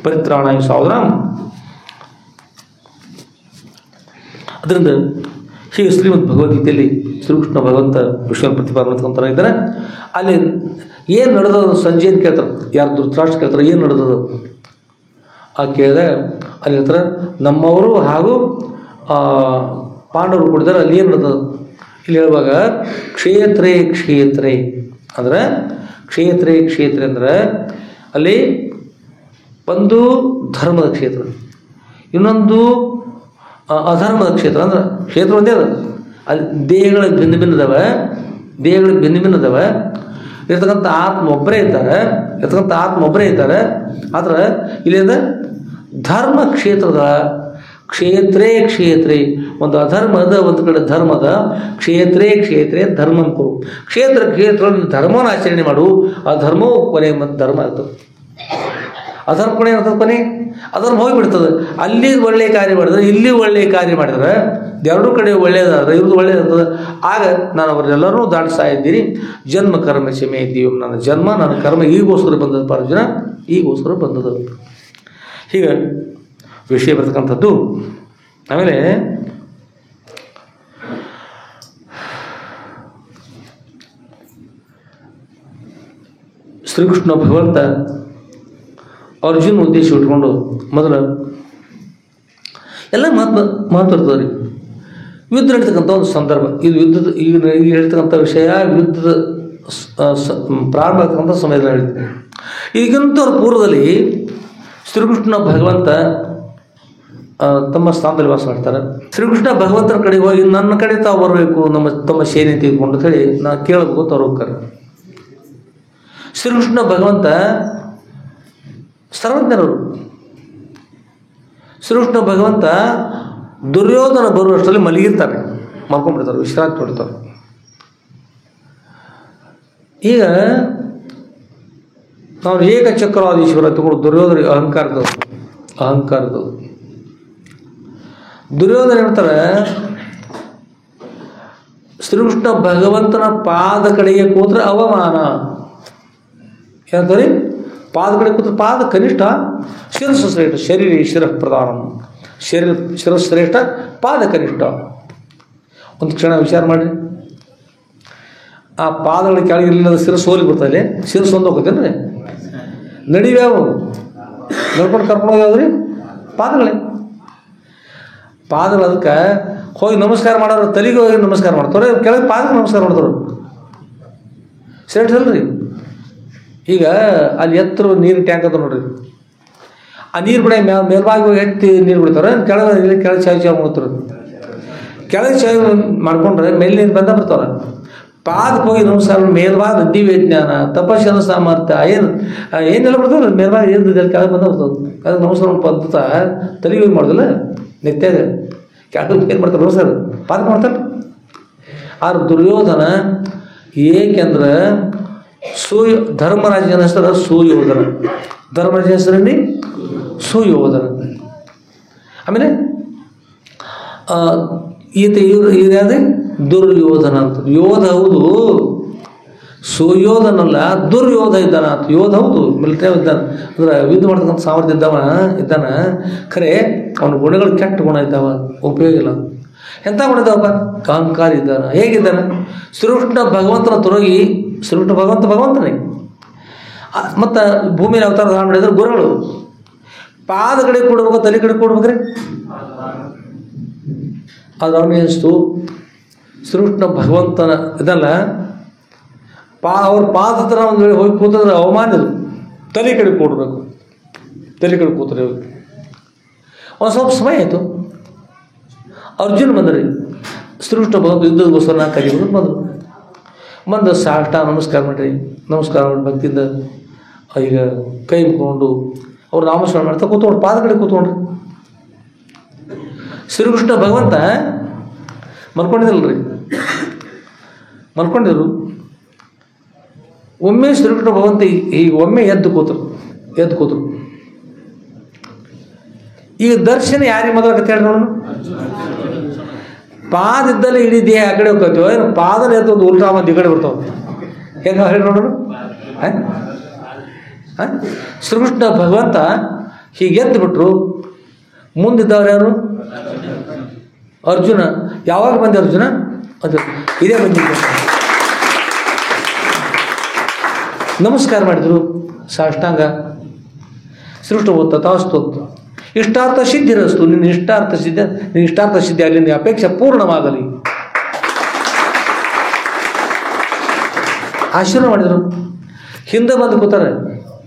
ಪರಿತ್ರಾಣಾಯ ಸಾಧನ. ಅದರಿಂದ ಹೀಗೆ ಶ್ರೀಮದ್ ಭಗವದ್ಗೀತೆಯಲ್ಲಿ ಶ್ರೀಕೃಷ್ಣ ಭಗವಂತ ವಿಶ್ವ ಪ್ರತಿಪಾದನೆ ಇದ್ದಾರೆ. ಅಲ್ಲಿ ಏನು ನಡೆದದು ಸಂಜೆ ಅಂತ ಕೇಳ್ತಾರೆ. ಯಾರು ಧೃತರಾಷ್ಟ್ರ ಕೇಳ್ತಾರೆ ಏನು ನಡೆದದು ಆ ಕೇಳಿದಾಗ ಅಲ್ಲಿ ಹೇಳ್ತಾರೆ ನಮ್ಮವರು ಹಾಗೂ ಪಾಂಡವರು ಕೊಡಿದಾರೆ. ಅಲ್ಲಿ ಏನು ನಡೆದದು ಇಲ್ಲಿ ಹೇಳುವಾಗ ಕ್ಷೇತ್ರೇ ಕ್ಷೇತ್ರೇ ಅಂದರೆ ಕ್ಷೇತ್ರೇ ಅಂದರೆ ಅಲ್ಲಿ ಒಂದು ಧರ್ಮದ ಕ್ಷೇತ್ರ, ಇನ್ನೊಂದು ಅಧರ್ಮದ ಕ್ಷೇತ್ರ. ಅಂದ್ರೆ ಕ್ಷೇತ್ರ ಒಂದೇ ಅದ. ಅಲ್ಲಿ ದೇಹಗಳಿಗೆ ಭಿನ್ನ ಭಿನ್ನದವ ಇರ್ತಕ್ಕಂಥ ಆತ್ಮ ಒಬ್ಬರೇ ಇದ್ದಾರೆ. ಆದ್ರೆ ಇಲ್ಲಿ ಧರ್ಮ ಕ್ಷೇತ್ರದ ಕ್ಷೇತ್ರೇ ಒಂದು ಅಧರ್ಮದ, ಒಂದು ಕಡೆ ಧರ್ಮದ. ಕ್ಷೇತ್ರೇ ಧರ್ಮಂ ಕುರು. ಕ್ಷೇತ್ರ ಧರ್ಮವನ್ನು ಆಚರಣೆ ಮಾಡು. ಆ ಧರ್ಮವು ಕೊನೆ ಮತ್ತು ಧರ್ಮ ಆಗ್ತದೆ. ಅಧರ್ಮ ಕೊನೆ ಅಧರ್ಮ ಹೋಗಿಬಿಡ್ತದೆ. ಅಲ್ಲಿ ಒಳ್ಳೆಯ ಕಾರ್ಯ ಮಾಡಿದ್ರೆ ಇಲ್ಲಿ ಒಳ್ಳೆಯ ಕಾರ್ಯ ಮಾಡಿದ್ರೆ ಎರಡೂ ಕಡೆ ಒಳ್ಳೆಯದಾದ್ರೆ ಇವ್ರದ್ದು ಒಳ್ಳೆಯದಾಗ್ತದೆ. ಆಗ ನಾನು ಅವರೆಲ್ಲರೂ ದಾಟಿಸ್ತಾ ಇದ್ದೀನಿ. ಜನ್ಮ ಕರ್ಮ ಶಮೆ ಇದ್ದೀವಿ. ನನ್ನ ಜನ್ಮ ನನ್ನ ಕರ್ಮ ಈಗೋಸ್ಕರ ಬಂದದ್ದು ಅರ್ಜುನ, ಈಗೋಸ್ಕರ ಬಂದದ್ದು. ಹೀಗೆ ವಿಷಯ ಬರ್ತಕ್ಕಂಥದ್ದು. ಆಮೇಲೆ ಶ್ರೀಕೃಷ್ಣ ಭಗವಂತ ಅರ್ಜುನ ಉದ್ದೇಶ ಇಟ್ಕೊಂಡು ಮೊದಲು ಎಲ್ಲ ಮಾತು ಇರ್ತದೆ ರೀ. ಯುದ್ಧ ನಡೀತಕ್ಕಂಥ ಒಂದು ಸಂದರ್ಭ ಇದು. ಯುದ್ಧದ ಈಗ ಹೇಳ್ತಕ್ಕಂಥ ವಿಷಯ ಯುದ್ಧದ ಪ್ರಾರಂಭ ಆಗ್ತಕ್ಕಂಥ ಸಮಯದಲ್ಲಿ ನಡೀತದೆ. ಈಗಂತೂ ಪೂರ್ವದಲ್ಲಿ ಶ್ರೀಕೃಷ್ಣ ಭಗವಂತ ತಮ್ಮ ಸ್ಥಾನದಲ್ಲಿ ವಾಸ ಮಾಡ್ತಾರೆ. ಶ್ರೀಕೃಷ್ಣ ಭಗವಂತನ ಕಡೆಗೆ ಹೋಗಿ ನನ್ನ ಕಡೆ ತಾವು ಬರಬೇಕು, ತಮ್ಮ ಸೇನೆ ತೆಗೆದುಕೊಂಡು ಹೇಳಿ ನಾ ಕೇಳಬೇಕು ಅಂತ ಅವ್ರು ಹೋಗ್ತಾರೆ. ಶ್ರೀಕೃಷ್ಣ ಭಗವಂತ ಸರ್ವಜ್ಞರವರು. ಶ್ರೀಕೃಷ್ಣ ಭಗವಂತ ದುರ್ಯೋಧನ ಬರುವಷ್ಟರಲ್ಲಿ ಮಲಗಿರ್ತಾರೆ, ಮಲ್ಕೊಂಡ್ಬಿಡ್ತಾರೆ, ವಿಶ್ರಾಂತಿ ಹೊಡ್ತಾರೆ. ಈಗ ನಾವು ಏಕಚಕ್ರಾಧೀಶ್ವರ ತಗೊಂಡು ದುರ್ಯೋಧನ ಅಹಂಕಾರದವರು ದುರ್ಯೋಧನ ಹೇಳ್ತಾರೆ ಶ್ರೀಕೃಷ್ಣ ಭಗವಂತನ ಪಾದ ಕಡೆಗೆ ಕೂತ್ರೆ ಅವಮಾನ. ಏನಂತಾರೆ? ಪಾದ ಕಡೆ ಕೂತ್ರೆ ಪಾದ ಕನಿಷ್ಠ, ಶಿರಸ್ಸು ಶ್ರೇಷ್ಠ. ಶರೀರ ಶಿರ ಪ್ರಧಾನ, ಶಿರಶ್ರೇಷ್ಠ, ಪಾದ ಕನಿಷ್ಠ. ಒಂದು ಕ್ಷಣ ವಿಚಾರ ಮಾಡಿರಿ. ಆ ಪಾದಗಳ ಕೆಳಗಿರಲಿಲ್ಲ ಶಿರಸ್ಸು ಹೋಲಿ ಬರ್ತಾಯಿಲ್ಲ, ಶಿರಸ್ಸು ಒಂದು ಹೋಗ್ತೇನೆ. ನಡಿವ್ಯಾವು ನಡ್ಕೊಂಡು ಕರ್ಕೊಂಡು ಹೋಗ್ಯಾವ್ರಿ ಪಾದಗಳೇ. ಪಾದಗಳು ಅದಕ್ಕೆ ಹೋಗಿ ನಮಸ್ಕಾರ ಮಾಡೋರು ತಲೆಗೆ ಹೋಗಿ ನಮಸ್ಕಾರ ಮಾಡ್ತಾರೆ, ಕೆಳಗೆ ಪಾದಕ್ಕೆ ನಮಸ್ಕಾರ ಮಾಡ್ತಾರೆ. ಶ್ರೇಷ್ಠ ಅಲ್ರಿ. ಈಗ ಅಲ್ಲಿ ಎತ್ತರ ನೀರು ಟ್ಯಾಂಕ್ ಅದ ನೋಡ್ರಿ, ಆ ನೀರು ಬಿಡ ಮೇಲ್ಭಾಗ ಹೋಗಿ ಎತ್ತಿ ನೀರು ಬಿಡ್ತಾರೆ. ಕೆಳಗೆ ಚಾಯ್ ಮಾಡ್ತಾರೆ. ಕೆಳಗೆ ಚಾಯ್ ಮಾಡ್ಕೊಂಡ್ರೆ ಮೇಲೆ ನೀರು ಬರ್ತಾವೆ. ಪಾದಕ್ಕೆ ಹೋಗಿ ನಮಸ್ಕಾರ ಮೇಲ್ಭಾಗ ದಿವ್ಯ ಜ್ಞಾನ, ತಪಸ್ಸನ ಸಾಮರ್ಥ್ಯ ಏನೆಲ್ಲ ಬರ್ತಾವೆ. ಮೇಲ್ಭಾಗ ಏನಿದೆ ಕೆಳಗೆ ಬರ್ತದೆ. ಅದಕ್ಕೆ ನಮಸ್ಕಾರ ಪದ್ಧತ ತಲೆಗೆ ಹೋಗಿ ಮಾಡೋದಿಲ್ಲ, ನಿತ್ಯಾಗ ಕೆಳಗೆ ಏನು ಮಾಡ್ತಾರೆ ನಮಸ್ಕಾರ ಪಾದಕ್ಕೆ ಮಾಡ್ತಾರೆ. ಆದ್ರೆ ದುರ್ಯೋಧನ ಏಕೆಂದ್ರೆ ಧರ್ಮರಾಜನ ಹೆಸರು ಸುಯೋಧನ, ಧರ್ಮರಾಜನ ಹೆಸರಲ್ಲಿ ಸುಯೋಧನ. ಆಮೇಲೆ ಇವ್ರು ದುರ್ಯೋಧನ ಅಂತ. ಯೋಧ ಹೌದು, ಸುಯೋಧನಲ್ಲ, ದುರ್ಯೋಧ ಇದ್ದಾನ ಅಂತ. ಯೋಧ ಹೌದು, ಮಿಲಿಟರಿ ಇದ್ದಾನೆ, ಅಂದ್ರೆ ಯುದ್ಧ ಮಾಡ್ತಕ್ಕಂಥ ಸಾಮರ್ಥ್ಯ ಇದ್ದಾನ. ಖರೆ ಅವನ ಗುಣಗಳು ಕೆಟ್ಟ ಗುಣ ಇದ್ದಾವ, ಉಪಯೋಗ ಇಲ್ಲ. ಎಂಥ ಗುಣ ಇದ್ದಾವಪ್ಪ? ಅಹಂಕಾರ ಇದ್ದಾನ. ಹೇಗಿದ್ದಾನೆ? ಶ್ರೀಕೃಷ್ಣ ಭಗವಂತನ ತೊರಗಿ, ಶ್ರೀಕೃಷ್ಣ ಭಗವಂತನೇ ಮತ್ತು ಭೂಮಿಯಲ್ಲಿ ಅವತಾರ ಧಾರಣ ಮಾಡಿದ್ರೆ ಗುರುಗಳು ಪಾದ ಕಡೆ ಕೊಡ್ಬೇಕು, ತಲೆ ಕಡೆ ಕೊಡ್ಬೇಕ್ರಿ. ಅದು ಅವನಿಗೆ ಅನಿಸ್ತು ಶ್ರೀಕೃಷ್ಣ ಭಗವಂತನ ಇದಲ್ಲ, ಅವ್ರ ಪಾದ ಹತ್ರ ಒಂದು ವೇಳೆ ಹೋಗಿ ಕೂತಂದ್ರೆ ಅವಮಾನದು, ತಲೆ ಕಡೆ ಕೊಡಬೇಕು, ತಲೆ ಕಡೆ ಕೂತ್ರೆ ಹೋಗಿ. ಒಂದು ಸ್ವಲ್ಪ ಸಮಯ ಆಯಿತು, ಅರ್ಜುನ್ ಬಂದ್ರಿ. ಶ್ರೀಕೃಷ್ಣ ಭಗವಂತ ಯುದ್ಧಗೋಸ್ಕರ ನಾ ಕರೀಬೋದು ಬಂದು ಸಾಷ್ಟ ನಮಸ್ಕಾರ ಮಾಡಿರಿ. ನಮಸ್ಕಾರ ಮಾಡಿ ಭಕ್ತಿಯಿಂದ ಈಗ ಕೈ ಮುಕ್ಕೊಂಡು ಅವ್ರು ನಾಮಸ್ಮರಣೆ ಮಾಡ್ತಾ ಕೂತ್ಕೊಂಡು ಪಾದ ಕಡೆ ಕೂತ್ಕೊಂಡ್ರಿ. ಶ್ರೀಕೃಷ್ಣ ಭಗವಂತ ಮಲ್ಕೊಂಡಿದ್ದಲ್ರಿ, ಮಲ್ಕೊಂಡಿದ್ರು. ಒಮ್ಮೆ ಶ್ರೀಕೃಷ್ಣ ಭಗವಂತ ಈಗ ಒಮ್ಮೆ ಎದ್ದು ಕೂತರು. ಈಗ ದರ್ಶನ ಯಾರಿಗೆ ಮೊದಲಾಗತ್ತೆ ಹೇಳಿ ನೋಡೋಣ. ಪಾದ ಇದ್ದಲ್ಲೇ ಇಡೀ ದೇಹ ಆ ಕಡೆ ಹೋಗ್ತೇವೆ, ಏನು ಪಾದನ ಎದ್ದು ಒಂದು ಉಲ್ಟಾ ಮಂದಿ ಈ ಕಡೆ ಬರ್ತಾವೆ. ಹೆಂಗ ಹೇಳಿ ನೋಡೋಣ. ಶ್ರೀಕೃಷ್ಣ ಭಗವಂತ ಹೀಗೆ ಎದ್ದು ಬಿಟ್ರು. ಮುಂದಿದ್ದವ್ರು ಯಾರು? ಅರ್ಜುನ. ಯಾವಾಗ ಬಂದೆ ಅರ್ಜುನ? ಅದು ಇದೇ ಬಂದಿದ್ದ. ನಮಸ್ಕಾರ ಮಾಡಿದರು ಸಾಷ್ಟಾಂಗ. ಶ್ರೀಕೃಷ್ಣ ಓದ್ತಾ ತಾಸ್ತು ಇಷ್ಟಾರ್ಥ ಸಿದ್ಧಿರಸ್ತು, ನಿನ್ನ ಇಷ್ಟಾರ್ಥ ಸಿದ್ಧಿ ಆಗಲಿ, ನಿನ್ನ ಅಪೇಕ್ಷೆ ಪೂರ್ಣವಾಗಲಿ. ಆಶೀರ್ವಾದ ಮಾಡಿದರು. ಹಿಂದೆ ಬಂದು ಕೂತಾರೆ,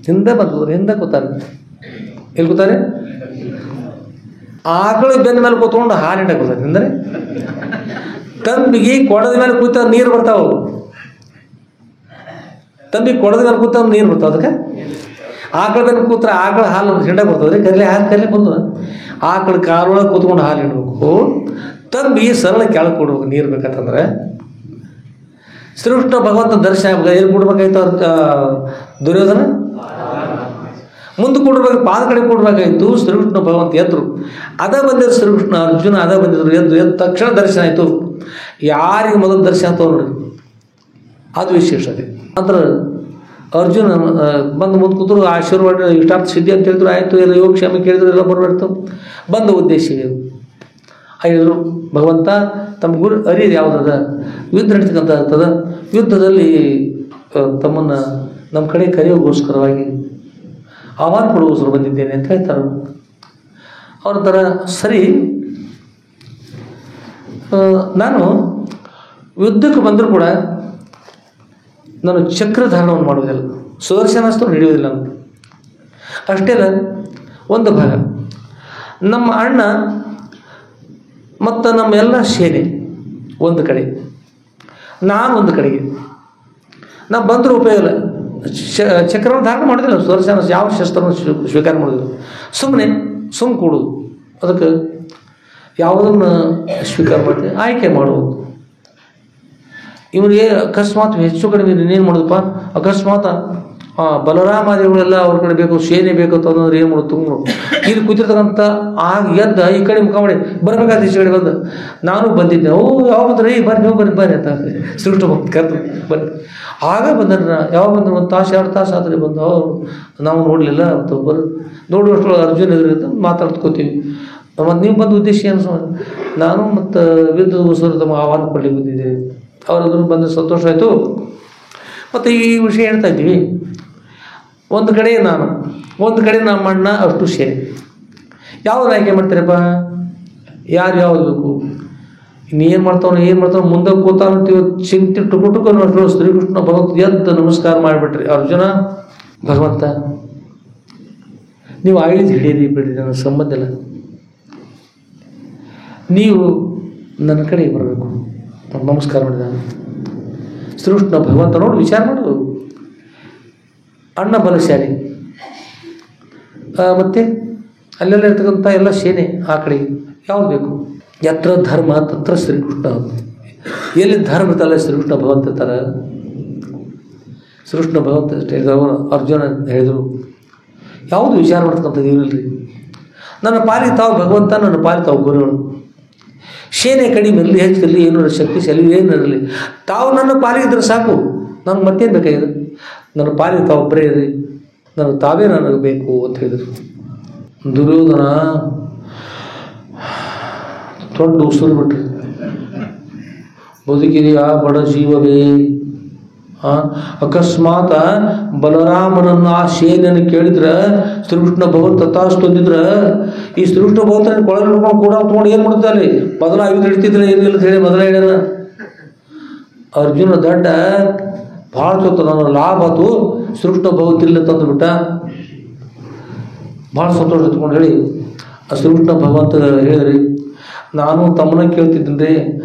ಹಿಂದೆ ಕೂತಾರೆ. ಎಲ್ಲಿ ಕೂತಾರೆ? ಆಕಳು ಬೆಂದ ಮೇಲೆ ಕೂತ್ಕೊಂಡು ಹಾಲು ಹಿಂಡಕ್ಕೆ ಕೂತಾರೆ. ಅಂದರೆ ತಂಬಿಗೆ ಕೊಡದ ಮೇಲೆ ಕೂತ ನೀರು ಬರ್ತಾವ. ತಂಬಿಗೆ ಕೊಡದ ಮೇಲೆ ಕೂತ ನೀರು ಬರ್ತಾವ. ಅದಕ್ಕೆ ಆಕಳ ಬೆನ್ನು ಕೂತ್ರೆ ಆಕಳ ಹಾಲು ಹಿಂಡಕ್ಕೆ ಬರ್ತದ್ರಿ. ಕರ್ಲಿ ಬಂದು ಆಕಳ ಕಾಲೊಳಗೆ ಕೂತ್ಕೊಂಡು ಹಾಲು ಹಿಂಡಬೇಕು. ತಂಬಿ ಸರಳ ಕೆಳಗೆ ಕೊಡ್ಬೇಕು ನೀರು ಬೇಕಂತಂದ್ರೆ. ಶ್ರೀಕೃಷ್ಣ ಭಗವಂತ ದರ್ಶನ ಎಲ್ಲಿ ಕೊಡ್ಬೇಕಾಯ್ತು? ದುರ್ಯೋಧನ ಮುಂದೆ ಕೊಡ್ಬೇಕು, ಪಾದ ಕಡೆ ಕೊಡ್ಬೇಕಾಯ್ತು. ಶ್ರೀಕೃಷ್ಣ ಭಗವಂತ ಎದ್ರು. ಬಂದಿದ್ರು ಶ್ರೀಕೃಷ್ಣ, ಅರ್ಜುನ ಬಂದಿದ್ರು. ಎದ್ದು ತಕ್ಷಣ ದರ್ಶನ ಆಯಿತು. ಯಾರಿಗೆ ಮೊದಲು ದರ್ಶನ ಆಯ್ತು ನೋಡಿ, ಅದು ವಿಶೇಷತೆ. ಅಂದ್ರೆ ಅರ್ಜುನ ಬಂದು ಮುಂದೆ ಕೂತರು. ಆಶೀರ್ವಾದ ಇಷ್ಟಾರ್ಥ ಸಿದ್ಧಿ ಅಂತ ಹೇಳಿದ್ರು. ಆಯಿತು, ಎಲ್ಲ ಯೋಗಕ್ಷೇಮ ಕೇಳಿದ್ರು, ಎಲ್ಲ ಬರಬಾರ್ದು. ಬಂದ ಉದ್ದೇಶ ಹೇಳಿದರು, ಭಗವಂತ ತಮ್ಮ ಗುರು ಅರಿಯದು ಯಾವುದದ? ಯುದ್ಧ ನಡೀತಕ್ಕಂಥದ. ಯುದ್ಧದಲ್ಲಿ ತಮ್ಮನ್ನು ನಮ್ಮ ಕಡೆ ಕರೆಯೋಗೋಸ್ಕರವಾಗಿ ಆಹ್ವಾನ ಕೊಡುಗೋಸ್ಕರ ಬಂದಿದ್ದೇನೆ ಅಂತ ಹೇಳ್ತಾರೆ. ಅವ್ರ ಥರ ಸರಿ, ನಾನು ಯುದ್ಧಕ್ಕೆ ಬಂದರೂ ಕೂಡ ನಾನು ಚಕ್ರಧಾರಣವನ್ನು ಮಾಡುವುದಿಲ್ಲ, ಸುದರ್ಶನಾಸ್ತ್ರ ಹಿಡಿಯುವುದಿಲ್ಲ. ನಾನು ಅಷ್ಟೇ ಅಲ್ಲ, ಒಂದು ಭಾಗ ನಮ್ಮ ಅಣ್ಣ ಮತ್ತು ನಮ್ಮ ಎಲ್ಲ ಸೇನೆ ಒಂದು ಕಡೆ, ನಾನು ಒಂದು ಕಡೆಗೆ. ನಾವು ಬಂದರೂ ಉಪಯೋಗ ಇಲ್ಲ. ಚಕ್ರವನ್ನು ಧಾರಣ ಮಾಡೋದಿಲ್ಲ, ಸುದರ್ಶನ ಯಾವ ಶಸ್ತ್ರವನ್ನು ಸ್ವೀಕಾರ ಮಾಡೋದಿಲ್ಲ. ಸುಮ್ಮನೆ ಕೊಡೋದು. ಅದಕ್ಕೆ ಯಾವುದನ್ನು ಸ್ವೀಕಾರ ಮಾಡ್ತೀವಿ ಆಯ್ಕೆ ಮಾಡುವುದು. ಇವನಿಗೆ ಅಕಸ್ಮಾತ್ ಹೆಚ್ಚು ಕಡಿಮೆ ಇನ್ನೇನು ಮಾಡೋದಪ್ಪ, ಅಕಸ್ಮಾತ್ ಬಲರಾಮಾದಿಗಳೆಲ್ಲ ಅವ್ರ ಕಡೆ ಬೇಕು, ಸೇನೆ ಬೇಕು ಅಂತಂದ್ರೆ ಏನು ಮಾಡೋದು? ತುಂಬ ಇಲ್ಲಿ ಕೂತಿರ್ತಕ್ಕಂಥ ಆಗ ಎದ್ದ ಈ ಕಡೆ ಮುಖ ಮಾಡಿ ಬರಬೇಕಾದ ಈಚೆ ಕಡೆ ಬಂದು ನಾನು ಬಂದಿದ್ದೆ. ಯಾವಾಗ ಬಂದ್ರೆ ಬರ್ರಿ, ನೀವು ಬರ್ರಿ ಅಂತ ಶ್ರೀಕೃಷ್ಣ ಭಕ್ತಿ ಕರೆದು ಬನ್ನಿ. ಆಗ ಬಂದ್ರೆ ಯಾವಾಗ ಬಂದ್ರೆ 1 ತಾಸು 2 ತಾಸು ಆದರೆ ಬಂದು ನಾವು ನೋಡಲಿಲ್ಲ ಅಂತ ನೋಡುವಷ್ಟು ಅರ್ಜುನ ಎದುರಿಂದ ಮಾತಾಡ್ಕೋತೀವಿ. ಮತ್ತು ನೀವು ಬಂದ ಉದ್ದೇಶ ಏನು? ನಾನು ಮತ್ತು ಯುದ್ಧಗೋಸ್ಕರ ತಮ್ಮ ಆಹ್ವಾನ ಕೊಡ್ಲಿಕ್ಕೆ ಬಂದಿದ್ದೆ. ಅವರದ್ರು ಬಂದು ಸಂತೋಷ ಆಯಿತು. ಮತ್ತು ಈ ವಿಷಯ ಹೇಳ್ತಾ ಇದ್ದೀವಿ. ಒಂದು ಕಡೆ ನಾನು, ಒಂದು ಕಡೆ ನಮ್ಮ ಅಣ್ಣ, ಅಷ್ಟು ಸೇನೆ. ಯಾವ್ದು ಆಯ್ಕೆ ಮಾಡ್ತಾರಪ್ಪ? ಯಾವ್ದು ಬೇಕು? ಇನ್ನೇನು ಮಾಡ್ತಾವ ಮುಂದೆ ಕೂತಾವಂತೀವಿ. ಚಿಂತೆ ಟುಕು ನೋಡ್ರು. ಶ್ರೀಕೃಷ್ಣ ಭಗವಂತ ಎದ್ದು ನಮಸ್ಕಾರ ಮಾಡಿಬಿಟ್ರಿ. ಅರ್ಜುನ, ಭಗವಂತ ನೀವು ಆಯುಧ ಹಿಡೀರಿ ಬಿಡ್ರಿ, ನನಗೆ ಸಂಬಂಧ ಇಲ್ಲ. ನೀವು ನನ್ನ ಕಡೆ ಬರಬೇಕು. ನಮಸ್ಕಾರ ಮಾಡಿದ ಶ್ರೀಕೃಷ್ಣ ಭಗವಂತ ನೋಡಿ ವಿಚಾರ ಮಾಡೋದು. ಅಣ್ಣ ಬಲಶಾಲಿ, ಮತ್ತು ಅಲ್ಲೆಲ್ಲ ಇರ್ತಕ್ಕಂಥ ಎಲ್ಲ ಸೇನೆ ಆ ಕಡೆ ಯಾವ್ದು ಬೇಕು? ಯತ್ರ ಧರ್ಮ ತತ್ರ ಶ್ರೀಕೃಷ್ಣ. ಎಲ್ಲಿ ಧರ್ಮ ಇರ್ತಲ್ಲ ಶ್ರೀಕೃಷ್ಣ ಭಗವಂತ ಇರ್ತಾರೆ. ಶ್ರೀಕೃಷ್ಣ ಭಗವಂತ ಅರ್ಜುನ ಹೇಳಿದರು, ಯಾವುದು ವಿಚಾರ ಮಾಡ್ತಕ್ಕಂಥದ್ದು ಏನಿಲ್ಲ ರೀ. ನನ್ನ ಪಾಲಿಗೆ ತಾವು ಭಗವಂತ, ನನ್ನ ಪಾಲಿಗೆ ತಾವು ಗುರುಗಳು. ಸೇನೆ ಕಡಿಮೆ ಇರಲಿ ಹೆಚ್ಚಿರಲಿ ಏನೂ ಶಕ್ತಿಶಾಲಿ ಏನಿರಲಿ ತಾವು ನನ್ನ ಪಾಲಿಗಿದ್ರೆ ಸಾಕು, ನನಗೆ ಮತ್ತೇನು ಬೇಕಾಗಿದೆ, ನನ್ನ ಪಾಲಿಗೆ ತಾವು ಒಬ್ಬರೇ ಇರಿ, ನನಗೆ ತಾವೇ ನನಗೆ ಬೇಕು ಅಂತ ಹೇಳಿದರು. ದುರ್ಯೋಧನ ದೊಡ್ಡ ಉಸಿರು ಬಿಟ್ರಿ, ಬದುಕಿದೆಯಾ ಬಡ ಜೀವವೇ. ಅಕಸ್ಮಾತ್ ಬಲರಾಮನನ್ನು ಆ ಸೇನೆಯನ್ನು ಕೇಳಿದ್ರೆ ಶ್ರೀಕೃಷ್ಣ ಭಗವಂತ ತಥಾಸ್ತು ಅಂದಿದ್ರೆ ಈ ಶ್ರೀಕೃಷ್ಣ ಭಗವಂತ ಕೊಳ ಹಿಡ್ಕೊಂಡು ಕೂಡ ತೊಗೊಂಡು ಏನು ಮಾಡ್ತಾರೆ, ಮೊದಲ ಆಯುಧ ಹಿಡಿತಿದ್ರೆ ಏನಿಲ್ಲ ಅಂತ ಹೇಳಿ ಮೊದಲ ಹೇಳ್ಯಾರ. ಅರ್ಜುನ ದಡ್ಡ ಭಾಳ ಚೊತ್ತ ನನ್ನ ಲಾಭ ಆತು, ಶ್ರೀಕೃಷ್ಣ ಭಗವತಿಲ್ಲ ತಂದು ಬಿಟ್ಟ. ಭಾಳ ಸಂತೋಷ ಎತ್ಕೊಂಡು ಹೇಳಿ ಆ ಶ್ರೀಕೃಷ್ಣ ಭಗವಂತ ಹೇಳಿದ್ರಿ, ನಾನು ತಮ್ಮನ ಕೇಳ್ತಿದ್ದೀನಿ ರೀ,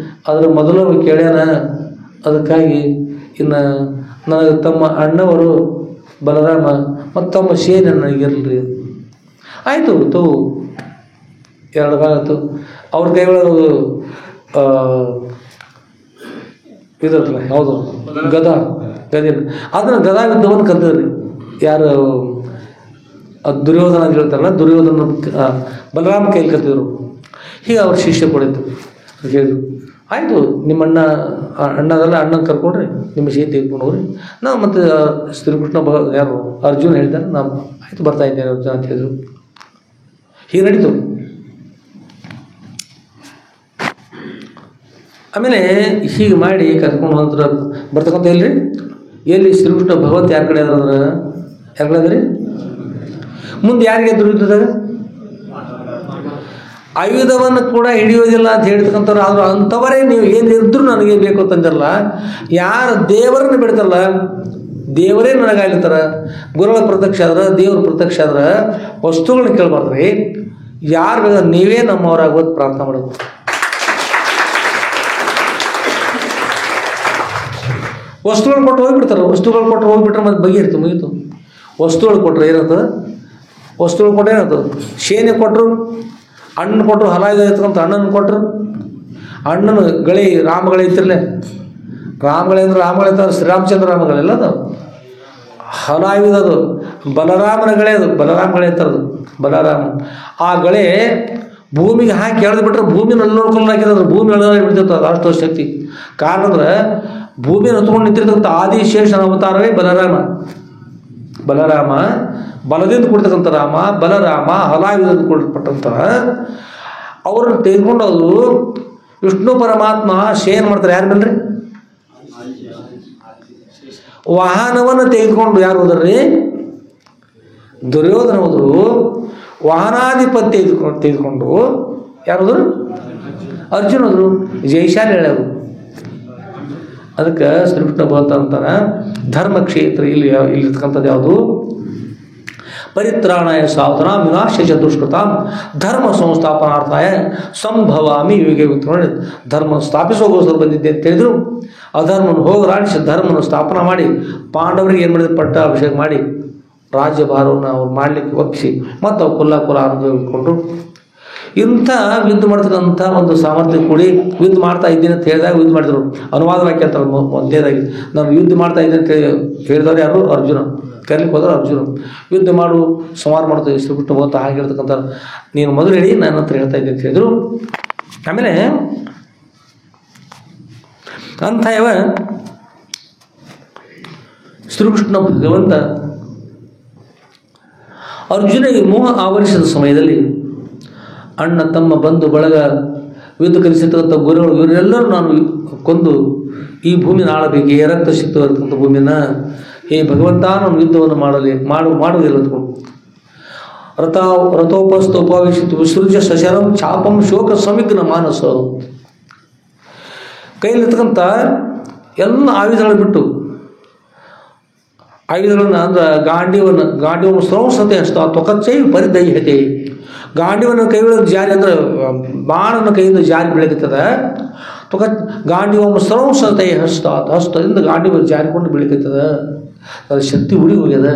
ಅದರ ಮೊದಲು ಕೇಳ್ಯಾನ, ಅದಕ್ಕಾಗಿ ಇನ್ನು ನನಗೆ ತಮ್ಮ ಅಣ್ಣವರು ಬಲರಾಮ ಮತ್ತು ತಮ್ಮ ಸೇನೆ ನನಗಿರಲ್ರಿ. ಆಯಿತು ತಗೋ, ಎರಡು ಭಾಗ ಆಯ್ತು. ಅವ್ರ ಕೈ ಒಳಗೆ ಇದಲ್ಲ ಯಾವುದು ಗದಾ ಅದನ್ನು ಗದಾ ಯುದ್ಧವನ್ನು ಕಲ್ತಿದ್ರಿ. ಯಾರು ದುರ್ಯೋಧನ ಅಂತ ಹೇಳ್ತಾರಲ್ಲ, ದುರ್ಯೋಧನ ಬಲರಾಮ ಕೈಲಿ ಕಲ್ತಿದ್ರು. ಹೀಗೆ ಅವ್ರ ಶಿಷ್ಯ ಕೊಡಿದ್ದು ಹೇಳಿದ್ರು, ಆಯಿತು ನಿಮ್ಮ ಅಣ್ಣದಲ್ಲ, ಅಣ್ಣನ ಕರ್ಕೊಂಡ್ರಿ, ನಿಮ್ಮ ಸೇನೆ ತೆಗೆದುಕೊಂಡು ಹೋಗ್ರಿ, ನಾವು ಮತ್ತು ಶ್ರೀಕೃಷ್ಣ ಯಾರು ಅರ್ಜುನ ಹೇಳಿದ್ದಾರೆ, ನಾವು ಆಯಿತು ಬರ್ತಾ ಇದ್ದೇನೆ ಅರ್ಜುನ ಅಂತ ಹೇಳಿದ್ರು. ಹೀಗೆ ನಡೀತು. ಆಮೇಲೆ ಹೀಗೆ ಮಾಡಿ ಕರ್ಕೊಂಡು ಹೋದ್ರೆ ಬರ್ತಕ್ಕಂಥ ಎಲ್ರಿ ಎಲ್ಲಿ ಶ್ರೀಕೃಷ್ಣ ಭಗವಂತ ಯಾರ ಕಡೆ ಅದ್ರ ಯಾರ ಕಡೆ ಅದ್ರಿ? ಮುಂದೆ ಯಾರಿಗೆ ದುರ್ಯುದ್ಧದಾಗ ಆಯುಧವನ್ನು ಕೂಡ ಹಿಡಿಯೋದಿಲ್ಲ ಅಂತ ಹೇಳ್ತಕ್ಕಂಥವ್ರು. ಆದರೂ ಅಂಥವರೇ ನೀವು ಏನಿದ್ರು ನನಗೆ ಬೇಕು ಅಂತಂದಿರಲ್ಲ. ಯಾರು ದೇವರನ್ನು ಬಿಡ್ತಾರಲ್ಲ, ದೇವರೇ ನನಗಾಗ್ಲಿರ್ತಾರ. ಗುರುಗಳ ಪ್ರತ್ಯಕ್ಷ ಆದ್ರೆ, ದೇವ್ರ ಪ್ರತ್ಯಕ್ಷ ಆದ್ರೆ ವಸ್ತುಗಳನ್ನ ಕೇಳಬಾರ್ದ್ರಿ. ಯಾರು ಬೇಕಾದ್ರೆ ನೀವೇ ನಮ್ಮವರಾಗೋದು ಪ್ರಾರ್ಥನೆ ಮಾಡೋದು. ವಸ್ತುಗಳು ಕೊಟ್ಟು ಹೋಗಿಬಿಡ್ತಾರೆ. ವಸ್ತುಗಳು ಕೊಟ್ಟು ಹೋಗಿಬಿಟ್ರೆ ಮತ್ತೆ ಬಗೆಯಿರ್ತು, ಮುಗೀತು. ವಸ್ತುಗಳು ಕೊಟ್ಟರೆ ಏನಾಗ್ತದೆ? ವಸ್ತುಗಳು ಕೊಟ್ಟರೆ ಏನಾಗ್ತದೆ? ಸೇನೆ ಕೊಟ್ಟರು, ಅಣ್ಣ ಕೊಟ್ಟರು, ಹಲಾಯುಧ ಎತ್ಕೊಂತ ಅಣ್ಣನ ಕೊಟ್ಟರು. ಅಣ್ಣನ ಗಳಿ ರಾಮಗಳೇ ಇತ್ತಿರಲೇ, ರಾಮಗಳೇ ಅಂದ್ರೆ ರಾಮಗಳೇ ಇರ್ತಾರೆ, ಶ್ರೀರಾಮಚಂದ್ರ ರಾಮಗಳೆಲ್ಲ ಅದು ಹಲಾಯುಧ. ಅದು ಬಲರಾಮನ ಗಳೆ, ಅದು ಬಲರಾಮಗಳೇ ಇರ್ತಾರದು ಬಲರಾಮ. ಆ ಗಳೆ ಭೂಮಿಗೆ ಹಾಕಿ ಎಳೆದು ಬಿಟ್ರೆ ಭೂಮಿನ ಅಲ್ಲಿ ನೋಡ್ಕೊಂಡು ಹಾಕಿದ್ರೆ ಭೂಮಿ ಎಳೆದ ಬಿಡ್ತಿರ್ತದೆ, ಅಷ್ಟು ಶಕ್ತಿ. ಕಾರಣ ಅಂದ್ರೆ ಭೂಮಿಯನ್ನು ಹತ್ಕೊಂಡು ನಿಂತಿರ್ತಕ್ಕಂಥ ಆದಿಶೇಷನ ಅವತಾರವೇ ಬಲರಾಮ. ಬಲರಾಮ ಬಲದಿಂದ ಕೂಡ್ತಕ್ಕಂಥ ರಾಮ, ಬಲರಾಮ ಹಲಾಯುಧದಿಂದ ಕೂಡಲ್ಪಟ್ಟಂಥ ಅವ್ರನ್ನ ತೆಗೆದುಕೊಂಡು ಅದು ವಿಷ್ಣು ಪರಮಾತ್ಮ ಶೇನ್ ಮಾಡ್ತಾರೆ. ಯಾರು ಬಂದ್ರಿ? ವಾಹನವನ್ನು ತೆಗೆದುಕೊಂಡು ಯಾರು ಹೋದ್ರಿ? ದುರ್ಯೋಧನ ಹೋದ್ರು. ವಾಹನಾಧಿಪತಿ ತೆಗೆದುಕೊಂಡು ಯಾರು ಹೋದ್ರು? ಅರ್ಜುನ ಹೋದ್ರು. ಜೈಶಾಲಿ ಹೇಳ್ಯಾರು. ಅದಕ್ಕೆ ಶ್ರೀಕೃಷ್ಣ ಭಗವಂತ ಅಂತಾರ ಧರ್ಮಕ್ಷೇತ್ರ ಇಲ್ಲಿರ್ತಕ್ಕಂಥದ್ದು ಯಾವುದು? ಪರಿತ್ರಾಣಾಯ ಸಾಧನ ವಿನಾಶ ದುಷ್ಕೃತಾಂ ಧರ್ಮ ಸಂಸ್ಥಾಪನಾರ್ಥಾಯ ಸಂಭವಾಮಿ ಯುಗೆ ನೋಡಿ, ಧರ್ಮ ಸ್ಥಾಪಿಸೋಗೋಸ್ಕರ ಬಂದಿದ್ದೆ ಅಂತ ಹೇಳಿದ್ರು. ಅಧರ್ಮವನ್ನು ಹೋಗಲಾಡಿಸಿ ಧರ್ಮವನ್ನು ಸ್ಥಾಪನ ಮಾಡಿ ಪಾಂಡವರಿಗೆ ಏನು ಮಾಡಿದ್ರು? ಪಟ್ಟ ಅಭಿಷೇಕ ಮಾಡಿ ರಾಜ್ಯಭಾರವನ್ನು ಅವ್ರು ಮಾಡಲಿಕ್ಕೆ ಒಪ್ಪಿಸಿ ಮತ್ತು ಅವ್ರು ಕುಲ್ಲ ಅನುಭವಿಕೊಂಡ್ರು. ಇಂಥ ಯುದ್ಧ ಮಾಡ್ತಕ್ಕಂಥ ಒಂದು ಸಾಮರ್ಥ್ಯ ಕೂಡಿ ಯುದ್ಧ ಮಾಡ್ತಾ ಇದ್ದೀನಿ ಅಂತ ಹೇಳಿದಾಗ ಯುದ್ಧ ಮಾಡಿದ್ರು. ಅನುವಾದ ವಾಕ್ಯ ಅಂತಾರೆ ಮೊದಲೇದಾಗಿ. ನಾನು ಯುದ್ಧ ಮಾಡ್ತಾ ಇದ್ದೀನಿ ಅಂತ ಹೇಳಿದವ್ರು ಯಾರು? ಅರ್ಜುನ. ಕರೀಲಿಕ್ಕೆ ಹೋದ್ರೆ ಅರ್ಜುನ ಯುದ್ಧ ಮಾಡು, ಸಂಹಾರ ಮಾಡ್ತೀವಿ ಶ್ರೀಕೃಷ್ಣ ಭಗವಂತ ಹಾಗೆ ಹೇಳ್ತಕ್ಕಂಥ ನೀನು ಮೊದಲು ಹೇಳಿ ನನ್ನ ಹತ್ರ ಹೇಳ್ತಾ ಇದ್ದೀನಿ ಅಂತ ಹೇಳಿದ್ರು. ಆಮೇಲೆ ಅಂಥ ಯಾವ ಶ್ರೀಕೃಷ್ಣ ಭಗವಂತ ಅರ್ಜುನಿಗೆ ಮೋಹ ಆವರಿಸಿದ ಸಮಯದಲ್ಲಿ ಅಣ್ಣ ತಮ್ಮ ಬಂಧು ಬಳಗ ಯುದ್ಧ ಕಲಿಸಿರ್ತಕ್ಕಂಥ ಗುರುಗಳು ಇವರೆಲ್ಲರೂ ನಾನು ಕೊಂದು ಈ ಭೂಮಿನ ಆಳಬೇಕೆ, ರಕ್ತ ಸಿಕ್ತು ಇರತಕ್ಕಂಥ ಭೂಮಿನ ಹೇ ಭಗವಂತ ನಾನು ಯುದ್ಧವನ್ನು ಮಾಡುವುದಿಲ್ಲ ಅಂದ್ಕೊಂಡು ರಥೋಪಸ್ಥ ಉಪವೇಶಿತು ವಿಸೃಜ್ಯ ಸಶರಂ ಚಾಪಂ ಶೋಕ ಸಮಿಗ್ನ ಮಾನಸ. ಕೈಲಿರ್ತಕ್ಕಂಥ ಎಲ್ಲ ಆಯುಧಗಳು ಬಿಟ್ಟು ಆಯುಧಗಳನ್ನು ಅಂದ್ರೆ ಗಾಂಡಿವನ್ನು ಸ್ರವಂಸತೆ ಹಸ್ತ ತೊಕಚ್ಚೈ ಪರಿದೈಹತೆ. ಗಾಂಡಿವನ್ನು ಕೈಯೊಳಗೆ ಜಾರಿ ಅಂದ್ರೆ ಬಾಣನ ಕೈಯಿಂದ ಜಾರಿ ಬೆಳಗುತ್ತದೆ. ಗಾಂಡಿವಮ್ಮ ಸ್ರವಂಸತೆ ಹಸ್ತದಿಂದ ಗಾಂಡಿವ ಜಾರಿಕೊಂಡು ಬೆಳಗುತ್ತದೆ. ಅದು ಶಕ್ತಿ ಉರಿ ಹೋಗ್ಯದ.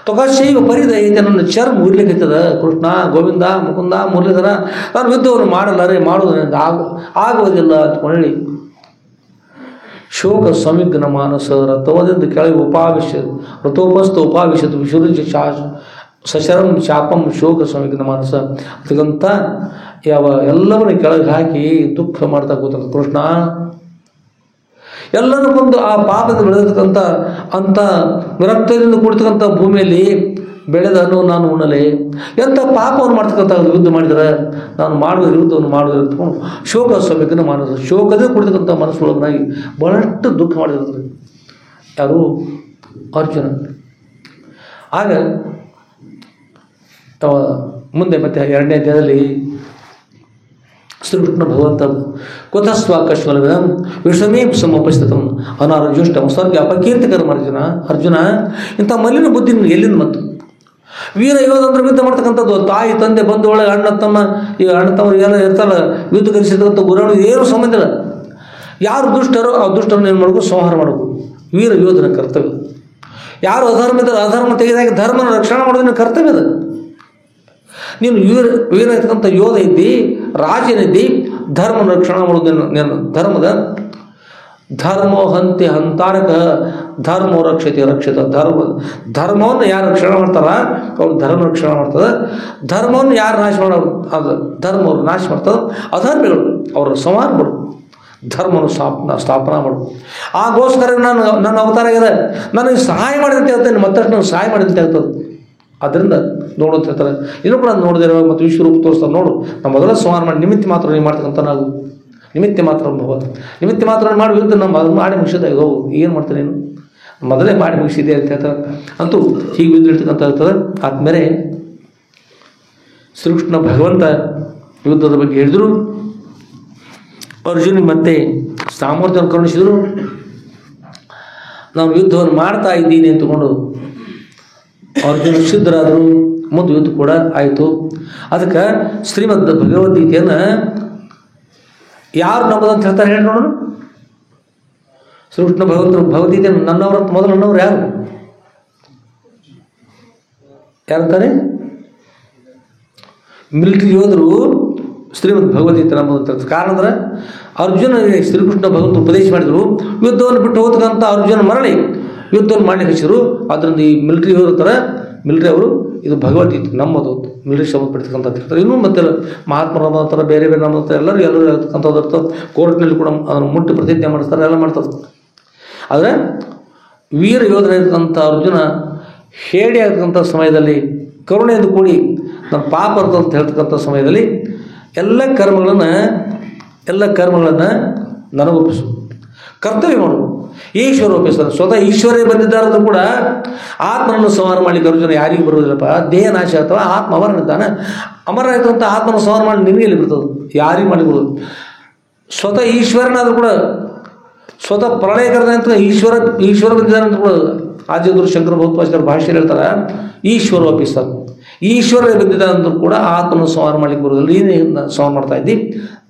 ತೊಕಶೈವ ಪರಿದೈತೆ ನನ್ನ ಚರ್ಮ ಉರಿಲಿಕ್ಕೈತದ. ಕೃಷ್ಣ ಗೋವಿಂದ ಮುಕುಂದ ಮುರಳೀಧರ ನಾನು ಯುದ್ಧವನ್ನು ಮಾಡಲಾರೆ, ಮಾಡುವುದರಿಂದ ಆಗುವುದಿಲ್ಲ ಅಂದ್ಕೊಳ್ಳಿ. ಶೋಕ ಸಮಿಗ್ನ ಮಾನಸ ರಥವದಿಂದ ಕೆಳಗೆ ರಥೋಪಸ್ಥ ಉಪಾವಿಶತು ವಿಸೃಜ್ಯ ಸಶರಂ ಶಾಪಂ ಶೋಕ ಸಮಿಗ್ನ ಮಾನಸ. ಅದಕ್ಕಂತ ಎಲ್ಲವನ್ನ ಕೆಳಗೆ ಹಾಕಿ ದುಃಖ ಮಾಡ್ತಾ ಕೂತ ಕೃಷ್ಣ. ಎಲ್ಲರೂ ಕೊಂದು ಆ ಪಾಪದ ಬೆಳೆದಿರ್ತಕ್ಕಂಥ ಅಂಥ ರಕ್ತದಿಂದ ಕೂಡ್ತಕ್ಕಂಥ ಭೂಮಿಯಲ್ಲಿ ಬೆಳೆದನು ನಾನು ಉಣ್ಣಲೆ. ಎಂಥ ಪಾಪವನ್ನು ಮಾಡ್ತಕ್ಕಂಥ ಯುದ್ಧ ಮಾಡಿದರೆ ನಾನು ಮಾಡುವ ಯುದ್ಧವನ್ನು ಮಾಡುವ ಅಂದ್ಕೊಂಡು ಶೋಕ ಸಭೆಯನ್ನು ಮಾಡೋದು. ಶೋಕದೇ ಕುಡಿತಕ್ಕಂಥ ಮನಸ್ಸೊಳಗನಾಗಿ ಬಹಳಷ್ಟು ದುಃಖ ಮಾಡಿದ್ರು ಯಾರು? ಅರ್ಜುನ. ಆಗ ಮುಂದೆ ಮತ್ತೆ 2ನೇ ಅಧ್ಯಾಯದಲ್ಲಿ ಶ್ರೀಕೃಷ್ಣ ಭಗವಂತ ಕುತಸ್ವಾಕಶ್ವಲ ವಿಷಮೇ ಸಮೋಪಸ್ಥಿತಂ ಅನಾರ್ಜುಷ್ಟಂ ಸ್ವರ್ಗ ಅಪಕೀರ್ತಿಕರಂ ಅರ್ಜುನ ಇಂಥ ಮಲಿನ ಬುದ್ಧಿ ನಿಮಗೆ ಎಲ್ಲಿಂದ ಬಂತು? ವೀರ ಯೋಧಂದ್ರೆ ಯುದ್ಧ ಮಾಡ್ತಕ್ಕಂಥದ್ದು ತಾಯಿ ತಂದೆ ಬಂಧು ಒಳಗೆ ಅಣ್ಣ ತಮ್ಮ ಈ ಅಣ್ಣ ತಮ್ಮರು ಎಲ್ಲ ಇರ್ತಾರಲ್ಲ, ಯುದ್ಧ ಕಲಿಸಿರ್ತಕ್ಕಂಥ ಗುರುಗಳು ಏನು ಸಂಬಂಧ ಇಲ್ಲ. ಯಾರು ದುಷ್ಟರೋ ಆ ದುಷ್ಟರನ್ನು ಏನು ಮಾಡಬೇಕು? ಸಂಹಾರ ಮಾಡಬೇಕು. ವೀರ ಯೋಧನ ಕರ್ತವ್ಯ. ಯಾರು ಅಧರ್ಮದ ಅಧರ್ಮ ತೆಗೆದಾಗ ಧರ್ಮನ ರಕ್ಷಣೆ ಮಾಡೋದನ್ನ ಕರ್ತವ್ಯ ಅದ. ನೀನು ವೀರ ಇರ್ತಕ್ಕಂಥ ಯೋಧ ಇದ್ದಿ, ರಾಜನಿದ್ದಿ, ಧರ್ಮನ ರಕ್ಷಣೆ ಮಾಡೋದನ್ನು ನೀನು ಧರ್ಮದ ಧರ್ಮೋ ಹಂತಿ ಹಂತಾರಕ ಧರ್ಮೋ ರಕ್ಷತೆ ರಕ್ಷಿತ. ಧರ್ಮವನ್ನು ಯಾರು ರಕ್ಷಣೆ ಮಾಡ್ತಾರ ಅವ್ರು ಧರ್ಮ ರಕ್ಷಣೆ ಮಾಡ್ತದೆ. ಧರ್ಮವನ್ನು ಯಾರು ನಾಶ ಮಾಡೋರು ಅದು ಧರ್ಮವ್ರು ನಾಶ ಮಾಡ್ತದೆ. ಅಧರ್ಮಿಗಳು ಅವ್ರ ಸಂಹಾರ ಮಾಡು, ಧರ್ಮವನ್ನು ಸ್ಥಾಪನಾ ಮಾಡು. ಆಗೋಸ್ಕರ ನನ್ನ ಅವತಾರ ಆಗಿದೆ, ನನಗೆ ಸಹಾಯ ಮಾಡಿದಂತೆ ಹೇಳ್ತೇನೆ, ಮತ್ತಷ್ಟು ನನಗೆ ಸಹಾಯ ಮಾಡಿದಂತೆ ಹೇಳ್ತದೆ. ಅದರಿಂದ ನೋಡುತ್ತ ಹೇಳ್ತಾರೆ. ಇನ್ನೂ ಕೂಡ ನೋಡಿದಿರೋ ಮತ್ತು ವಿಶ್ವರೂಪ ತೋರಿಸ್ತಾರೆ. ನೋಡು, ನಮ್ಮ ಮೊದಲ ಸಂಹಾರ ಮಾಡಿ ನಿಮಿತ್ತ ಮಾತ್ರ ನೀವು ಮಾಡ್ತಕ್ಕಂಥ ನಾವು ನಿಮಿತ್ತ ಮಾತ್ರ ಅನುಭವ ನಿಮಿತ್ತ ಮಾತ್ರ ಮಾಡಿ ವಿರುದ್ಧ ನಮ್ಮ ಅದನ್ನು ಮಾಡಿ ಮುಗಿಸಿದ ಹೋಗು ಏನು ಮಾಡ್ತಾನೆ ನೀನು ಮೊದಲೇ ಮಾಡಿ ಮುಗಿಸಿದೆ ಅಂತ ಹೇಳ್ತಾರೆ. ಅಂತೂ ಹೀಗೆ ವಿದ್ದಿರ್ತಕ್ಕಂಥ ಹೇಳ್ತಾರೆ. ಆದ್ಮೇಲೆ ಶ್ರೀಕೃಷ್ಣ ಭಗವಂತ ಯುದ್ಧದ ಬಗ್ಗೆ ಹೇಳಿದರು. ಅರ್ಜುನಿಗೆ ಮತ್ತೆ ಸಾಮರ್ಥ್ಯವನ್ನು ಕರುಣಿಸಿದರು. ನಾನು ಯುದ್ಧವನ್ನು ಮಾಡ್ತಾ ಇದ್ದೀನಿ ಅಂತಕೊಂಡು ಅರ್ಜುನ ಸಿದ್ಧರಾದರು. ಮುಂದೆ ಯುದ್ಧ ಕೂಡ ಆಯಿತು. ಅದಕ್ಕೆ ಶ್ರೀಮದ್ ಭಗವದ್ಗೀತೆಯನ್ನು ಯಾರು ನಮ್ಮದಂತ ಹೇಳ್ತಾರೆ ಹೇಳಿ ನೋಡೋಣ. ಶ್ರೀಕೃಷ್ಣ ಭಗವಂತರು ಭಗವದ್ಗೀತೆ ನನ್ನವರಂತ ಮೊದಲು ನನ್ನವ್ರು ಯಾರು ಯಾರಂತಾರೆ? ಮಿಲಿಟರಿ ಯೋಧರು ಶ್ರೀಮದ್ ಭಗವದ್ಗೀತೆ ನಮ್ಮದಂತ. ಕಾರಣ ಅಂದ್ರೆ ಅರ್ಜುನನಿಗೆ ಶ್ರೀಕೃಷ್ಣ ಭಗವಂತ ಉಪದೇಶ ಮಾಡಿದರು. ಯುದ್ಧವನ್ನು ಬಿಟ್ಟು ಹೋಗ್ತಕ್ಕಂಥ ಅರ್ಜುನ ಮರಳಿ ಯುದ್ಧವನ್ನು ಮಾಡಿ ಹಚ್ಚಿದರು. ಅದರಿಂದ ಈ ಮಿಲಿಟರಿ ಯೋಧರ ಥರ ಮಿಲಿಟರಿ ಅವರು ಇದು ಭಗವದ್ಗೀತೆ ನಮ್ಮದು ಮಿಲಿಟರಿ ಸಂಬಂಧಪಡ್ತಕ್ಕಂಥ ಹೇಳ್ತಾರೆ. ಇನ್ನೂ ಮತ್ತೆ ಮಹಾತ್ಮರ ಥರ ಬೇರೆ ಬೇರೆ ನಮ್ಮ ಎಲ್ಲರೂ ಹೇಳ್ತಕ್ಕಂಥದ್ದು ಇರ್ತದೆ. ಕೋರ್ಟ್ನಲ್ಲಿ ಕೂಡ ಅದನ್ನು ಮುಟ್ಟಿ ಪ್ರತಿಜ್ಞೆ ಮಾಡಿಸ್ತಾರೆ, ಎಲ್ಲ ಮಾಡ್ತಾರೆ. ಆದರೆ ವೀರ ಯೋಧರಾಗಿರ್ತಕ್ಕಂಥ ಅರ್ಜುನ ಹೇಳಿ ಆಗ್ತಕ್ಕಂಥ ಸಮಯದಲ್ಲಿ ಕರುಣೆಯಿಂದ ಕೂಡಿ ನನ್ನ ಪಾಪ ಅಂತ ಹೇಳ್ತಕ್ಕಂಥ ಸಮಯದಲ್ಲಿ ಎಲ್ಲ ಕರ್ಮಗಳನ್ನು ನನಗೊಪ್ಪಿಸು, ಕರ್ತವ್ಯ ಮಾಡು. ಈಶ್ವರ ಒಪ್ಪಿಸ್ತಾನೆ. ಸ್ವತಃ ಈಶ್ವರೇ ಬಂದಿದ್ದಾರಂದ್ರೂ ಕೂಡ ಆತ್ಮನನ್ನು ಸಂಹಾರ ಮಾಡಲಿಕ್ಕೆ ಅರ್ಜುನ ಯಾರಿಗೂ ಬರುವುದಿಲ್ಲಪ್ಪ. ದೇಹ ನಾಶ ಆಗ್ತವ, ಆತ್ಮ ಅಮರನಿದ್ದಾನೆ. ಅಮರ ಆಯ್ತಂತ ಆತ್ಮನ ಸಂಹಾರ ಮಾಡಿ ನಿನಗೆ ಎಲ್ಲಿ ಬರ್ತದೆ? ಯಾರಿಗೂ ಮಾಡಿಬಿಡೋದು. ಸ್ವತಃ ಈಶ್ವರನಾದ್ರೂ ಕೂಡ ಸ್ವತಃ ಪ್ರಳಯಕರದ ಅಂತ ಈಶ್ವರ ಬಂದಿದ್ದಾನೆ ಅಂತ ಕೂಡ ಆಚಾರ್ಯರು ಶಂಕರ ಭಗವತ್ಪಾದರ ಭಾಷೆಯಲ್ಲಿ ಹೇಳ್ತಾರೆ. ಈಶ್ವರ ಒಪ್ಪಿಸ್ತಾನೆ. ಈಶ್ವರ ಬಂದಿದ್ದಾನೆ ಅಂದ್ರೂ ಕೂಡ ಆತ್ಮನ ಸಂಹಾರ ಮಾಡಲಿಕ್ಕೆ ಬರೋದಿಲ್ಲ. ನೀನು ಸಂಹಾರ ಮಾಡ್ತಾ ಇದ್ದಿ,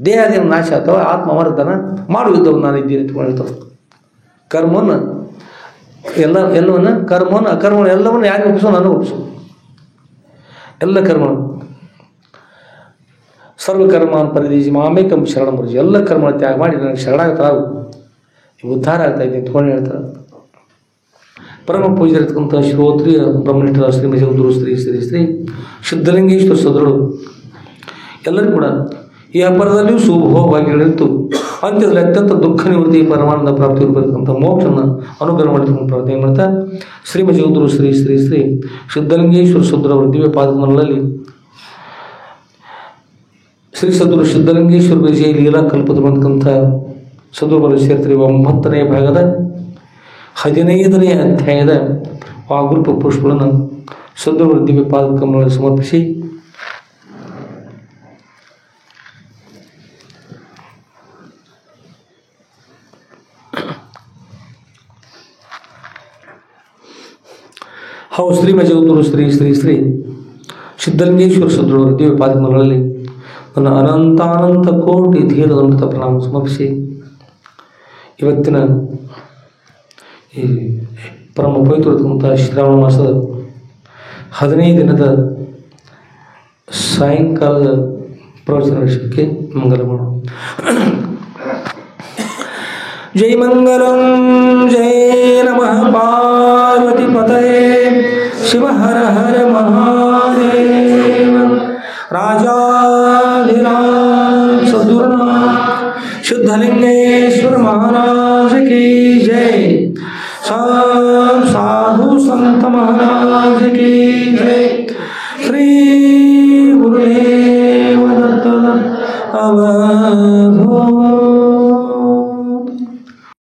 ದೇಹದೇವ ನಾಶ ಆಗ್ತವ, ಆತ್ಮ ಅಮರದ್ದಾನೆ, ಮಾಡು ಯುದ್ಧವನ್ನು ನಾನು ಇದ್ದೀನಿ ಅಂತ ಹೇಳ್ತಾರೆ. ಕರ್ಮವನ್ನು ಎಲ್ಲವನ್ನು ಕರ್ಮವನ್ನು ಅಕರ್ಮವನ್ನು ಎಲ್ಲವನ್ನು ಯಾರಿಗೆ ಒಪ್ಪಿಸೋ? ನನಗೆ ಒಪ್ಪಿಸು. ಎಲ್ಲ ಕರ್ಮ ಸರ್ವಕರ್ಮಾನ್ ಪರಿದೀಜಿ ಮಾಮೇಕಂ ಶರಣಂ ಬರುಜಿ. ಎಲ್ಲ ಕರ್ಮ ತ್ಯಾಗ ಮಾಡಿ ನನಗೆ ಶರಣಾಗ್ತಾವು, ಉದ್ಧಾರ ಆಗ್ತಾ ಇದೆ ಅಂತ್ಕೊಂಡು ಹೇಳ್ತಾರೆ. ಪರಮ ಪೂಜ್ಯರಿರ್ತಕ್ಕಂಥ ಶ್ರೋತ್ರಿಯ ಬ್ರಹ್ಮನಿಷ್ಠರ ಶ್ರೀಮತಿ ಜಗದ್ಗುರು ಶ್ರೀ ಸಿದ್ಧಲಿಂಗೇಶ್ವರ ಸದೃಢರು ಎಲ್ಲರೂ ಕೂಡ ಈ ಅಪರದಲ್ಲಿಯೂ ಶುಭಭೋಗವಾಗಿ ಹೇಳಿತ್ತು. ಅಂತ್ಯದಲ್ಲಿ ಅತ್ಯಂತ ದುಃಖ ನಿವೃತ್ತಿ ಪರಮಾನಂದ ಪ್ರಾಪ್ತಿ ಇರಬೇಕಂತ ಮೋಕ್ಷನ ಅನುಗ್ರಹ ಮಾಡಿಕೊಂಡು ಪ್ರಾರ್ಥನೆ ಮಾಡ್ತಾ ಶ್ರೀಮತಿ ಜಗದ್ಗುರು ಶ್ರೀ ಸಿದ್ಧಲಿಂಗೇಶ್ವರ ಸದೃಢರ ದಿವ್ಯ ಪಾದಗಳಲ್ಲಿ ಶ್ರೀ ಸದ್ಗುರು ಸಿದ್ಧಲಿಂಗೇಶ್ವರ ವಿಜಯ ಲೀಲಾ ಕಲ್ಪದ ಬಂದಕ್ಕಂಥ ಸದ್ಗುರುಗಳು ಸೇರ್ತಿರುವ 9ನೇ ಭಾಗದ 15ನೇ ಅಧ್ಯಾಯದ ವಾಗೃಪ ಪುಷ್ಪಗಳನ್ನು ಸದ್ಗುರುಗಳ ದಿವ್ಯ ಪಾದಕಮಲಗಳಲ್ಲಿ ಸಮರ್ಪಿಸಿ ಹೌ ಶ್ರೀಮತಿ ಜಗದ್ಗುರು ಶ್ರೀ ಸಿದ್ಧಲಿಂಗೇಶ್ವರ ಸದ್ಗುರುಗಳ ದಿವ್ಯ ಪಾದಕಮಲಗಳಲ್ಲಿ ನನ್ನ ಅನಂತಾನಂತ ಕೋಟಿ ಧೀರದಂತ ಪ್ರಣಾಮ ಸಮರ್ಪಿಸಿ ಇವತ್ತಿನ ಈ ಪರಮ ಪವಿತ್ರವಾದಂಥ ಶ್ರಾವಣ ಮಾಸದ 15 ದಿನದ ಸಾಯಂಕಾಲದ ಪ್ರವಚನ ನಡೆಸಲಿಕ್ಕೆ ಮಂಗಲ ಮಾಡೋಣ. ಜೈ ಮಂಗಲಂ ಜೈ ನಮಃ ಪಾರ್ವತಿ ಪತಯೇ ಶಿವ ಹರ ಹರ ಮಹಾದೇವ ರಾಜಾಧಿರಾಜ सिद्धिनाथ सद्गुरुनाथ सिद्धलिंगेश्वर महाराज की जय। सब साधु संत महाराज की जय। श्री गुरुदेव दत्त अवधूत।